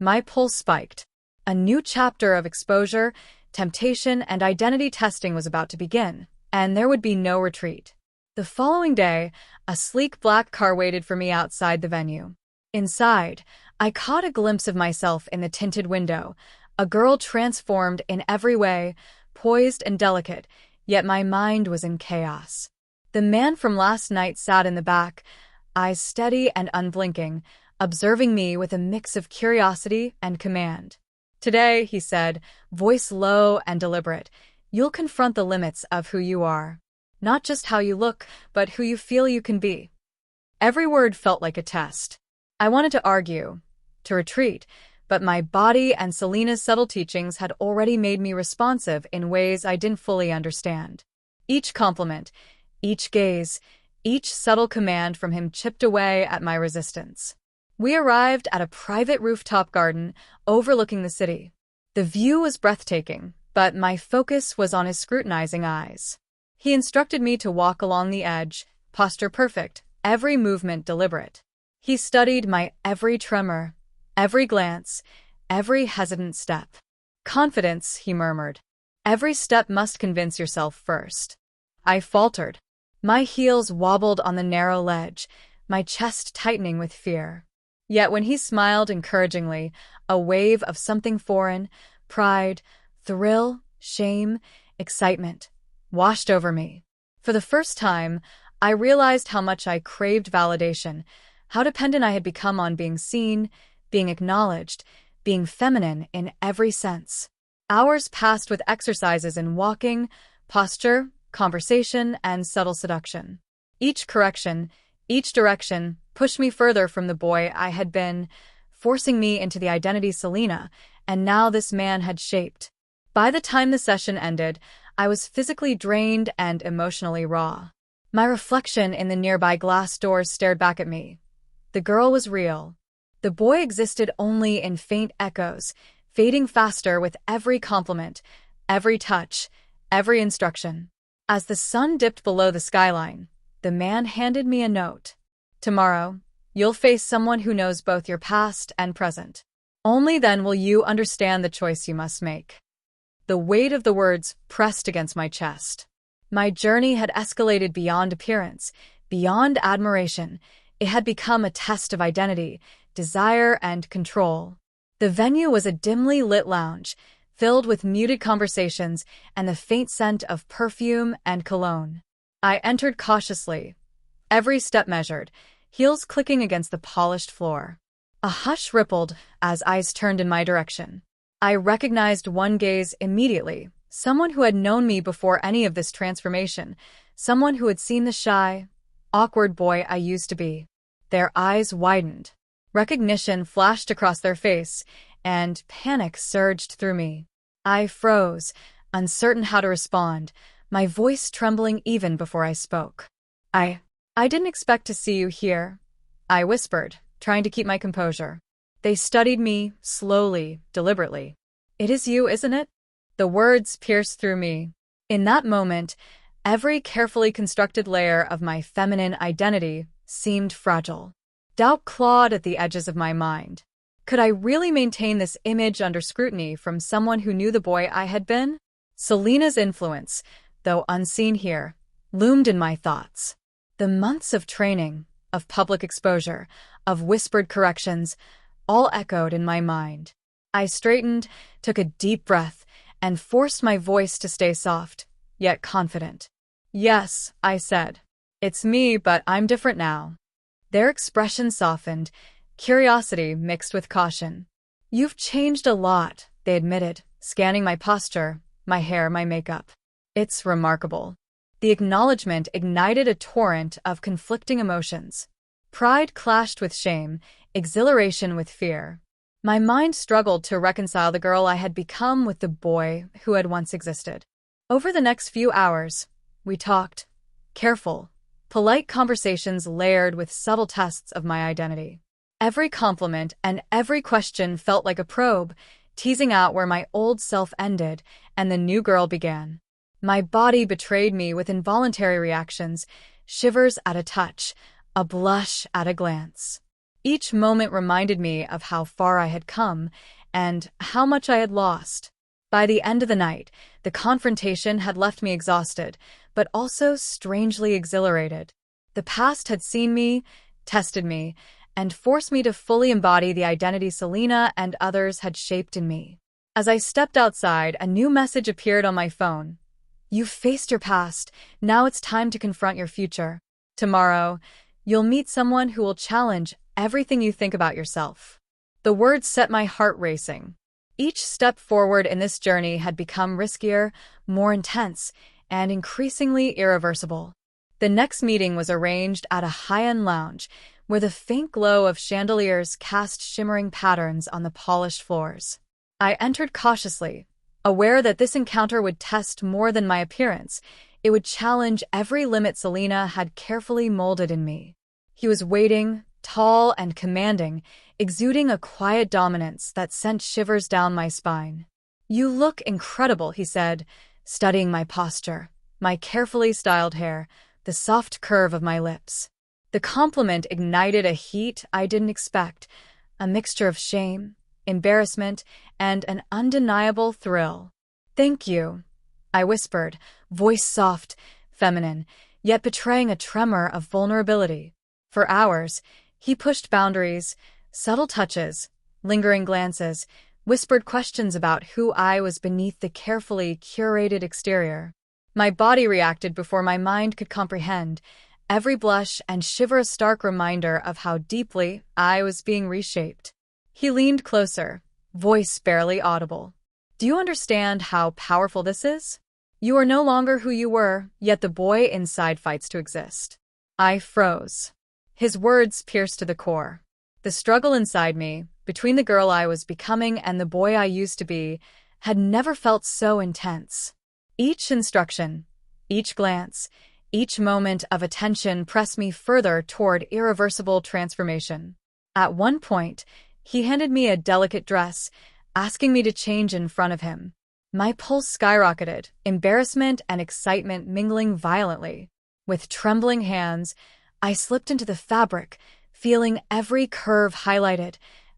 My pulse spiked. A new chapter of exposure, Temptation and identity testing was about to begin, and there would be no retreat. The following day, a sleek black car waited for me outside the venue. Inside, I caught a glimpse of myself in the tinted window, a girl transformed in every way, poised and delicate, yet my mind was in chaos. The man from last night sat in the back, eyes steady and unblinking, observing me with a mix of curiosity and command. "Today," he said, voice low and deliberate, "you'll confront the limits of who you are. Not just how you look, but who you feel you can be." Every word felt like a test. I wanted to argue, to retreat, but my body and Selena's subtle teachings had already made me responsive in ways I didn't fully understand. Each compliment, each gaze, each subtle command from him chipped away at my resistance. We arrived at a private rooftop garden overlooking the city. The view was breathtaking, but my focus was on his scrutinizing eyes. He instructed me to walk along the edge, posture perfect, every movement deliberate. He studied my every tremor, every glance, every hesitant step. "Confidence," he murmured. "Every step must convince yourself first." I faltered. My heels wobbled on the narrow ledge, my chest tightening with fear. Yet when he smiled encouragingly, a wave of something foreign, pride, thrill, shame, excitement, washed over me. For the first time, I realized how much I craved validation, how dependent I had become on being seen, being acknowledged, being feminine in every sense. Hours passed with exercises in walking, posture, conversation, and subtle seduction. Each correction, each direction, pushed me further from the boy I had been, forcing me into the identity Selena, and now this man had shaped. By the time the session ended, I was physically drained and emotionally raw. My reflection in the nearby glass doors stared back at me. The girl was real. The boy existed only in faint echoes, fading faster with every compliment, every touch, every instruction. As the sun dipped below the skyline, the man handed me a note. "Tomorrow, you'll face someone who knows both your past and present. Only then will you understand the choice you must make." The weight of the words pressed against my chest. My journey had escalated beyond appearance, beyond admiration. It had become a test of identity, desire, and control. The venue was a dimly lit lounge, filled with muted conversations and the faint scent of perfume and cologne. I entered cautiously, every step measured, heels clicking against the polished floor. A hush rippled as eyes turned in my direction. I recognized one gaze immediately, someone who had known me before any of this transformation, someone who had seen the shy, awkward boy I used to be. Their eyes widened. Recognition flashed across their face, and panic surged through me. I froze, uncertain how to respond, my voice trembling even before I spoke. I didn't expect to see you here," I whispered, trying to keep my composure. They studied me, slowly, deliberately. "It is you, isn't it?" The words pierced through me. In that moment, every carefully constructed layer of my feminine identity seemed fragile. Doubt clawed at the edges of my mind. Could I really maintain this image under scrutiny from someone who knew the boy I had been? Selena's influence, though unseen here, loomed in my thoughts. The months of training, of public exposure, of whispered corrections, all echoed in my mind. I straightened, took a deep breath, and forced my voice to stay soft, yet confident. "Yes," I said. "It's me, but I'm different now." Their expression softened, curiosity mixed with caution. "You've changed a lot," they admitted, scanning my posture, my hair, my makeup. "It's remarkable." The acknowledgement ignited a torrent of conflicting emotions. Pride clashed with shame, exhilaration with fear. My mind struggled to reconcile the girl I had become with the boy who had once existed. Over the next few hours, we talked. Careful, polite conversations layered with subtle tests of my identity. Every compliment and every question felt like a probe, teasing out where my old self ended and the new girl began. My body betrayed me with involuntary reactions, shivers at a touch, a blush at a glance. Each moment reminded me of how far I had come and how much I had lost. By the end of the night, the confrontation had left me exhausted, but also strangely exhilarated. The past had seen me, tested me, and forced me to fully embody the identity Selena and others had shaped in me. As I stepped outside, a new message appeared on my phone. You've faced your past, now it's time to confront your future. Tomorrow, you'll meet someone who will challenge everything you think about yourself. The words set my heart racing. Each step forward in this journey had become riskier, more intense, and increasingly irreversible. The next meeting was arranged at a high-end lounge, where the faint glow of chandeliers cast shimmering patterns on the polished floors. I entered cautiously, aware that this encounter would test more than my appearance. It would challenge every limit Selena had carefully molded in me. He was waiting, tall and commanding, exuding a quiet dominance that sent shivers down my spine. You look incredible, he said, studying my posture, my carefully styled hair, the soft curve of my lips. The compliment ignited a heat I didn't expect, a mixture of shame, embarrassment, and an undeniable thrill. Thank you, I whispered, voice soft, feminine, yet betraying a tremor of vulnerability. For hours, he pushed boundaries, subtle touches, lingering glances, whispered questions about who I was beneath the carefully curated exterior. My body reacted before my mind could comprehend, every blush and shiver a stark reminder of how deeply I was being reshaped. He leaned closer, voice barely audible. Do you understand how powerful this is? You are no longer who you were, yet the boy inside fights to exist. I froze. His words pierced to the core. The struggle inside me, between the girl I was becoming and the boy I used to be, had never felt so intense. Each instruction, each glance, each moment of attention pressed me further toward irreversible transformation. At one point, he handed me a delicate dress, asking me to change in front of him. My pulse skyrocketed, embarrassment and excitement mingling violently. With trembling hands, I slipped into the fabric, feeling every curve highlighted,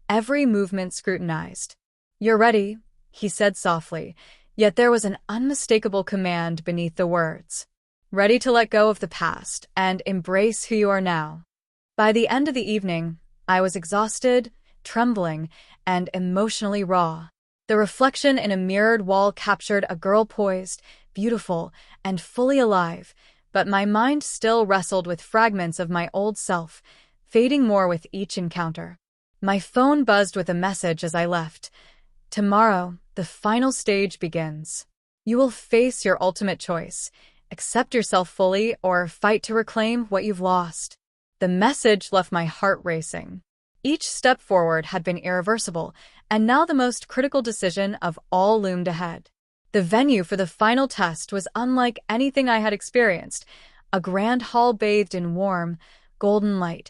every movement scrutinized. You're ready, he said softly, yet there was an unmistakable command beneath the words. Ready to let go of the past and embrace who you are now. By the end of the evening, I was exhausted, trembling, and emotionally raw. The reflection in a mirrored wall captured a girl poised, beautiful, and fully alive, but my mind still wrestled with fragments of my old self, fading more with each encounter. My phone buzzed with a message as I left. Tomorrow, the final stage begins. You will face your ultimate choice. Accept yourself fully or fight to reclaim what you've lost. The message left my heart racing. Each step forward had been irreversible, and now the most critical decision of all loomed ahead. The venue for the final test was unlike anything I had experienced, a grand hall bathed in warm, golden light,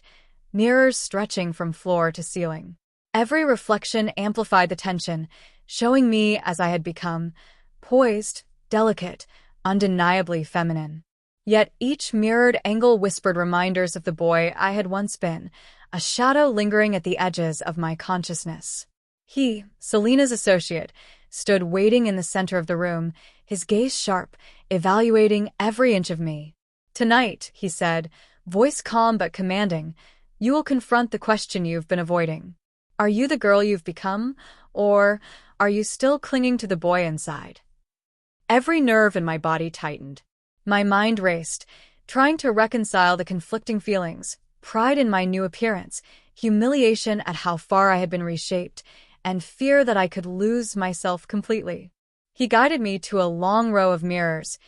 mirrors stretching from floor to ceiling. Every reflection amplified the tension, showing me as I had become, poised, delicate, undeniably feminine. Yet each mirrored angle whispered reminders of the boy I had once been, a shadow lingering at the edges of my consciousness. He, Selena's associate, stood waiting in the center of the room, his gaze sharp, evaluating every inch of me. Tonight, he said, voice calm but commanding, you will confront the question you've been avoiding. Are you the girl you've become, or are you still clinging to the boy inside? Every nerve in my body tightened. My mind raced, trying to reconcile the conflicting feelings, pride in my new appearance, humiliation at how far I had been reshaped, and fear that I could lose myself completely. He guided me to a long row of mirrors,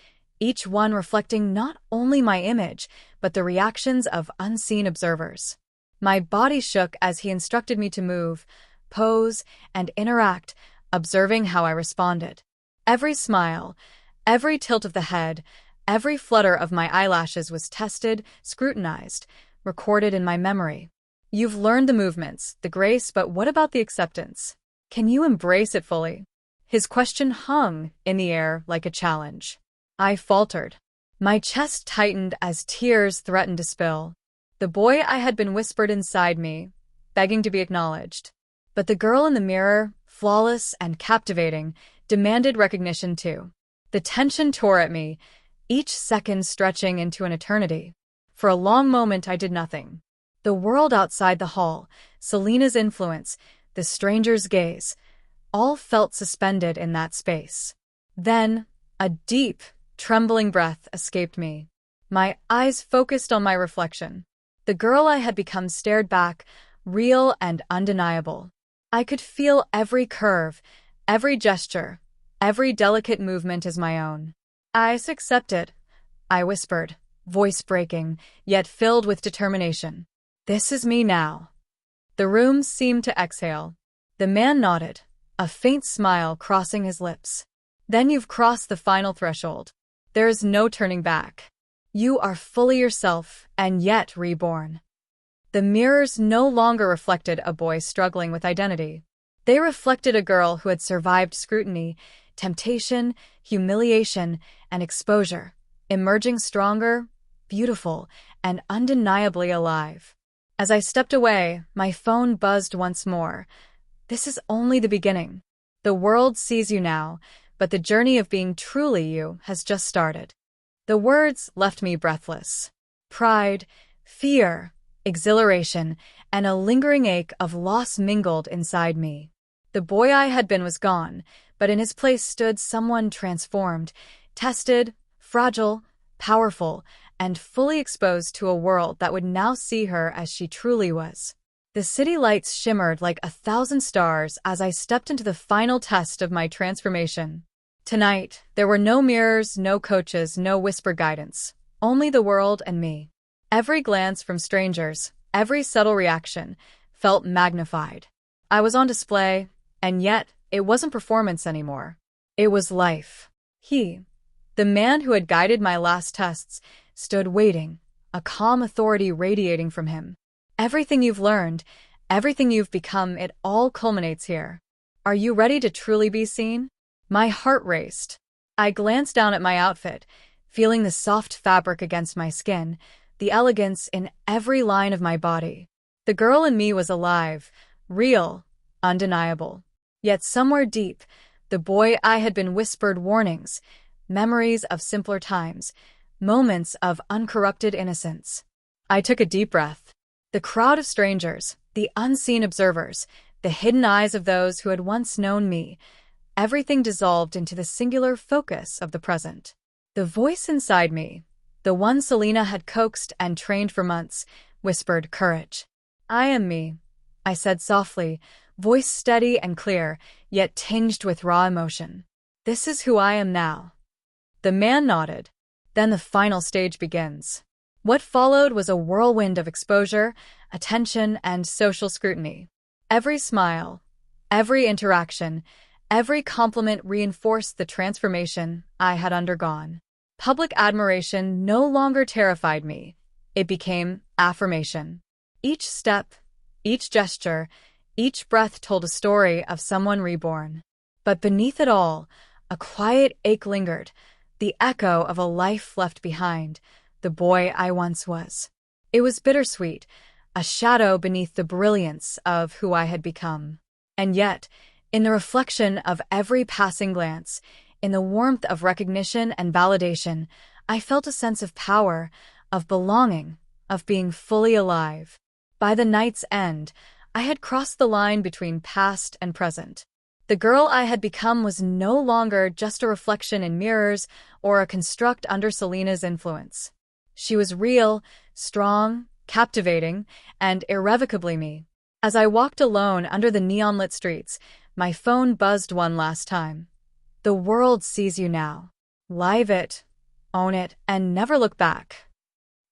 each one reflecting not only my image, but the reactions of unseen observers. My body shook as he instructed me to move, pose, and interact, observing how I responded. Every smile, every tilt of the head, every flutter of my eyelashes was tested, scrutinized, recorded in my memory. You've learned the movements, the grace, but what about the acceptance? Can you embrace it fully? His question hung in the air like a challenge. I faltered. My chest tightened as tears threatened to spill. The boy I had been whispered inside me, begging to be acknowledged. But the girl in the mirror, flawless and captivating, demanded recognition too. The tension tore at me, each second stretching into an eternity. For a long moment I did nothing. The world outside the hall, Selena's influence, the stranger's gaze, all felt suspended in that space. Then, a deep, trembling breath escaped me. My eyes focused on my reflection. The girl I had become stared back, real and undeniable. I could feel every curve, every gesture, every delicate movement as my own. "I accept it," I whispered, voice breaking, yet filled with determination. "This is me now." The room seemed to exhale. The man nodded, a faint smile crossing his lips. "Then you've crossed the final threshold. There is no turning back. You are fully yourself and yet reborn." The mirrors no longer reflected a boy struggling with identity. They reflected a girl who had survived scrutiny, temptation, humiliation, and exposure, emerging stronger, beautiful, and undeniably alive. As I stepped away, my phone buzzed once more. This is only the beginning. The world sees you now, but the journey of being truly you has just started. The words left me breathless. Pride, fear, exhilaration, and a lingering ache of loss mingled inside me. The boy I had been was gone, but in his place stood someone transformed, tested, fragile, powerful, and fully exposed to a world that would now see her as she truly was. The city lights shimmered like 1,000 stars as I stepped into the final test of my transformation. Tonight, there were no mirrors, no coaches, no whisper guidance, only the world and me. Every glance from strangers, every subtle reaction, felt magnified. I was on display, and yet it wasn't performance anymore. It was life. He, the man who had guided my last tests, stood waiting, a calm authority radiating from him. "Everything you've learned, everything you've become, it all culminates here. Are you ready to truly be seen?" My heart raced. I glanced down at my outfit, feeling the soft fabric against my skin, the elegance in every line of my body. The girl in me was alive, real, undeniable. Yet somewhere deep, the boy I had been whispered warnings, memories of simpler times, moments of uncorrupted innocence. I took a deep breath. The crowd of strangers, the unseen observers, the hidden eyes of those who had once known me, everything dissolved into the singular focus of the present. The voice inside me, the one Selena had coaxed and trained for months, whispered courage. "I am me," I said softly, voice steady and clear, yet tinged with raw emotion. "This is who I am now." The man nodded. Then the final stage begins. What followed was a whirlwind of exposure, attention, and social scrutiny. Every smile, every interaction, every compliment reinforced the transformation I had undergone. Public admiration no longer terrified me. It became affirmation. Each step, each gesture, each breath told a story of someone reborn. But beneath it all, a quiet ache lingered, the echo of a life left behind, the boy I once was. It was bittersweet, a shadow beneath the brilliance of who I had become. And yet, in the reflection of every passing glance, in the warmth of recognition and validation, I felt a sense of power, of belonging, of being fully alive. By the night's end, I had crossed the line between past and present. The girl I had become was no longer just a reflection in mirrors or a construct under Selena's influence. She was real, strong, captivating, and irrevocably me. As I walked alone under the neon-lit streets, my phone buzzed one last time. The world sees you now. Live it, own it, and never look back.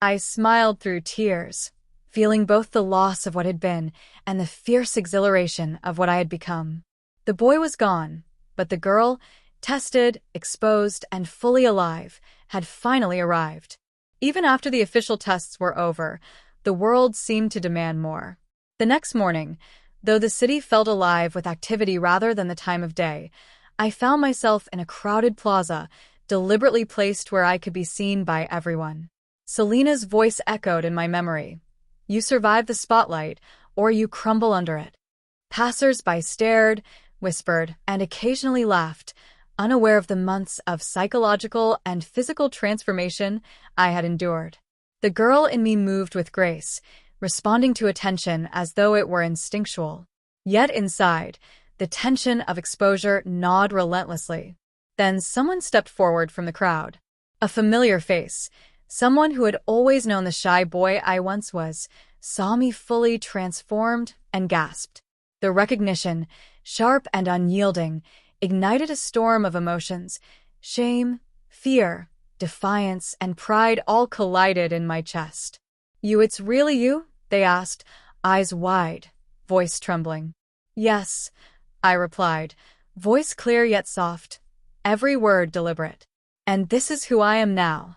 I smiled through tears, feeling both the loss of what had been and the fierce exhilaration of what I had become. The boy was gone, but the girl, tested, exposed, and fully alive, had finally arrived. Even after the official tests were over, the world seemed to demand more. The next morning, though the city felt alive with activity rather than the time of day, I found myself in a crowded plaza, deliberately placed where I could be seen by everyone. Selena's voice echoed in my memory. "You survive the spotlight, or you crumble under it." Passers-by stared, whispered, and occasionally laughed, unaware of the months of psychological and physical transformation I had endured. The girl in me moved with grace, responding to attention as though it were instinctual. Yet inside, the tension of exposure gnawed relentlessly. Then someone stepped forward from the crowd. A familiar face, someone who had always known the shy boy I once was, saw me fully transformed and gasped. The recognition, sharp and unyielding, ignited a storm of emotions. Shame, fear, defiance, and pride all collided in my chest. "You, it's really you?" they asked, eyes wide, voice trembling. "Yes," I replied, voice clear yet soft, every word deliberate. "And this is who I am now."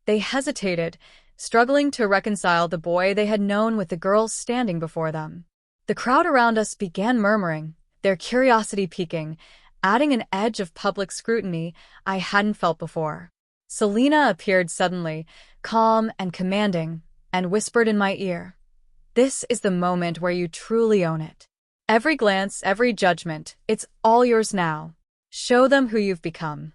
They hesitated, struggling to reconcile the boy they had known with the girl standing before them. The crowd around us began murmuring, their curiosity piquing, adding an edge of public scrutiny I hadn't felt before. Selena appeared suddenly, calm and commanding, and whispered in my ear, "This is the moment where you truly own it. Every glance, every judgment, it's all yours now. Show them who you've become."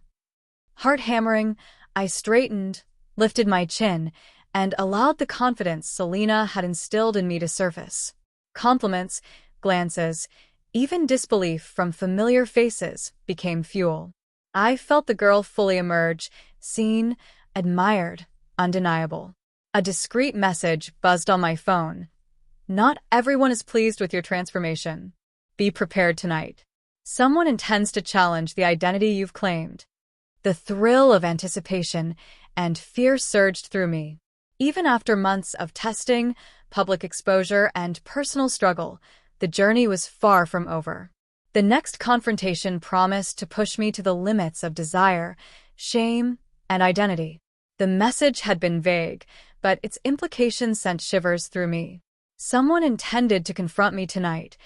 Heart hammering, I straightened, lifted my chin, and allowed the confidence Selena had instilled in me to surface. Compliments, glances, even disbelief from familiar faces became fuel. I felt the girl fully emerge, seen, admired, undeniable. A discreet message buzzed on my phone. "Not everyone is pleased with your transformation. Be prepared tonight. Someone intends to challenge the identity you've claimed." The thrill of anticipation and fear surged through me. Even after months of testing, public exposure, and personal struggle, the journey was far from over. The next confrontation promised to push me to the limits of desire, shame, and identity. The message had been vague, but its implications sent shivers through me. Someone intended to confront me tonight,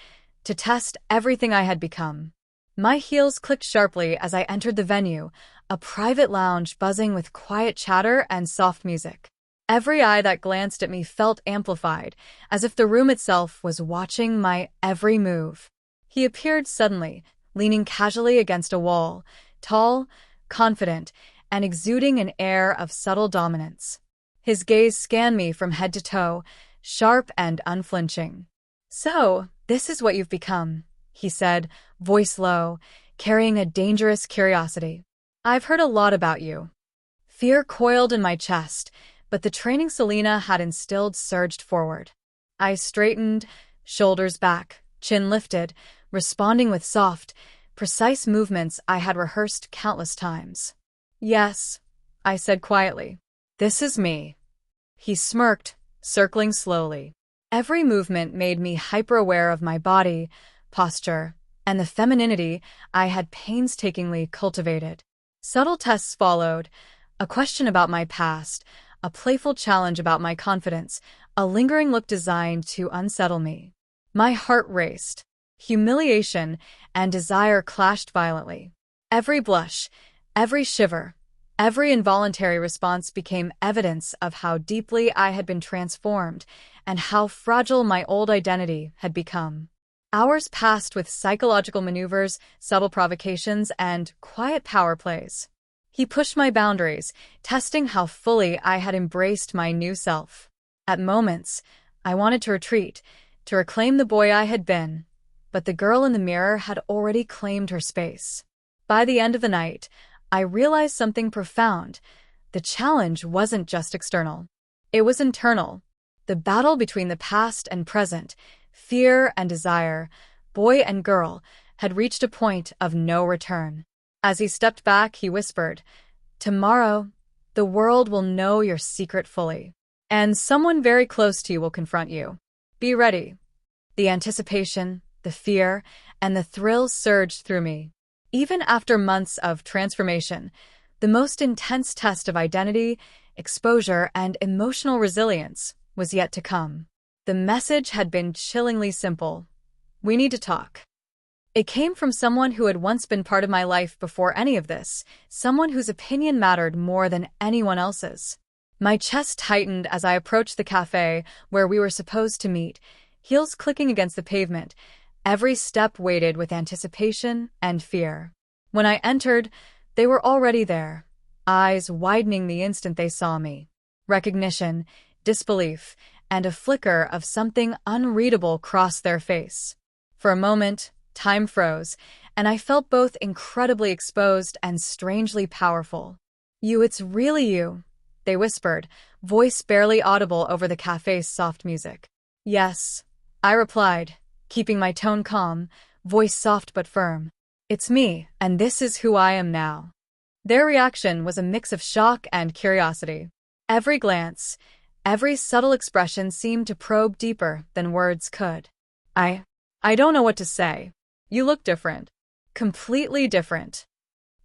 to test everything I had become. My heels clicked sharply as I entered the venue, a private lounge buzzing with quiet chatter and soft music. Every eye that glanced at me felt amplified, as if the room itself was watching my every move. He appeared suddenly, leaning casually against a wall, tall, confident, and exuding an air of subtle dominance. His gaze scanned me from head to toe, sharp and unflinching. "So, this is what you've become," he said, voice low, carrying a dangerous curiosity. "I've heard a lot about you." Fear coiled in my chest, but the training Selena had instilled surged forward. I straightened, shoulders back, chin lifted, responding with soft, precise movements I had rehearsed countless times. "Yes," I said quietly. "This is me." He smirked, circling slowly. Every movement made me hyper-aware of my body, posture, and the femininity I had painstakingly cultivated. Subtle tests followed, a question about my past, a playful challenge about my confidence, a lingering look designed to unsettle me. My heart raced. Humiliation and desire clashed violently. Every blush, every shiver, every involuntary response became evidence of how deeply I had been transformed and how fragile my old identity had become. Hours passed with psychological maneuvers, subtle provocations, and quiet power plays. He pushed my boundaries, testing how fully I had embraced my new self. At moments, I wanted to retreat, to reclaim the boy I had been, but the girl in the mirror had already claimed her space. By the end of the night, I realized something profound. The challenge wasn't just external. It was internal. The battle between the past and present, fear and desire, boy and girl, had reached a point of no return. As he stepped back, he whispered, "Tomorrow, the world will know your secret fully, and someone very close to you will confront you. Be ready." The anticipation, the fear, and the thrill surged through me. Even after months of transformation, the most intense test of identity, exposure, and emotional resilience was yet to come. The message had been chillingly simple. "We need to talk." It came from someone who had once been part of my life before any of this, someone whose opinion mattered more than anyone else's. My chest tightened as I approached the cafe where we were supposed to meet, heels clicking against the pavement, Every step waited with anticipation and fear. When I entered, they were already there, eyes widening the instant they saw me. Recognition, disbelief, and a flicker of something unreadable crossed their face. For a moment, time froze, and I felt both incredibly exposed and strangely powerful. "You, it's really you," they whispered, voice barely audible over the cafe's soft music. "Yes," I replied, keeping my tone calm, voice soft but firm. "It's me, and this is who I am now." Their reaction was a mix of shock and curiosity. Every glance, every subtle expression seemed to probe deeper than words could. I don't know what to say. You look different. Completely different."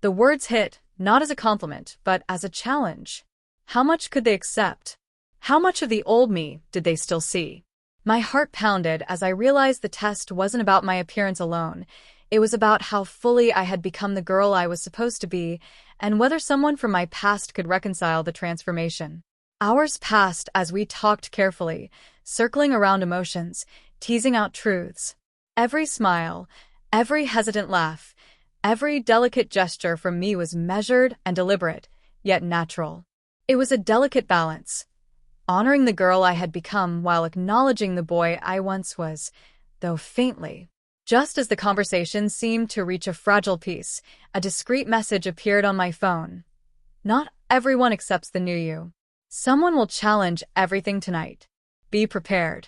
The words hit, not as a compliment, but as a challenge. How much could they accept? How much of the old me did they still see? My heart pounded as I realized the test wasn't about my appearance alone. It was about how fully I had become the girl I was supposed to be, and whether someone from my past could reconcile the transformation. Hours passed as we talked carefully, circling around emotions, teasing out truths. Every smile, every hesitant laugh, every delicate gesture from me was measured and deliberate, yet natural. It was a delicate balance, honoring the girl I had become while acknowledging the boy I once was, though faintly. Just as the conversation seemed to reach a fragile piece, a discreet message appeared on my phone. "Not everyone accepts the new you. Someone will challenge everything tonight. Be prepared."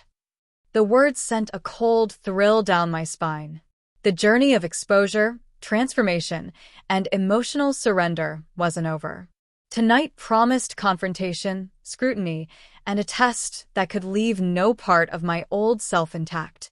The words sent a cold thrill down my spine. The journey of exposure, transformation, and emotional surrender wasn't over. Tonight promised confrontation, scrutiny, and a test that could leave no part of my old self intact.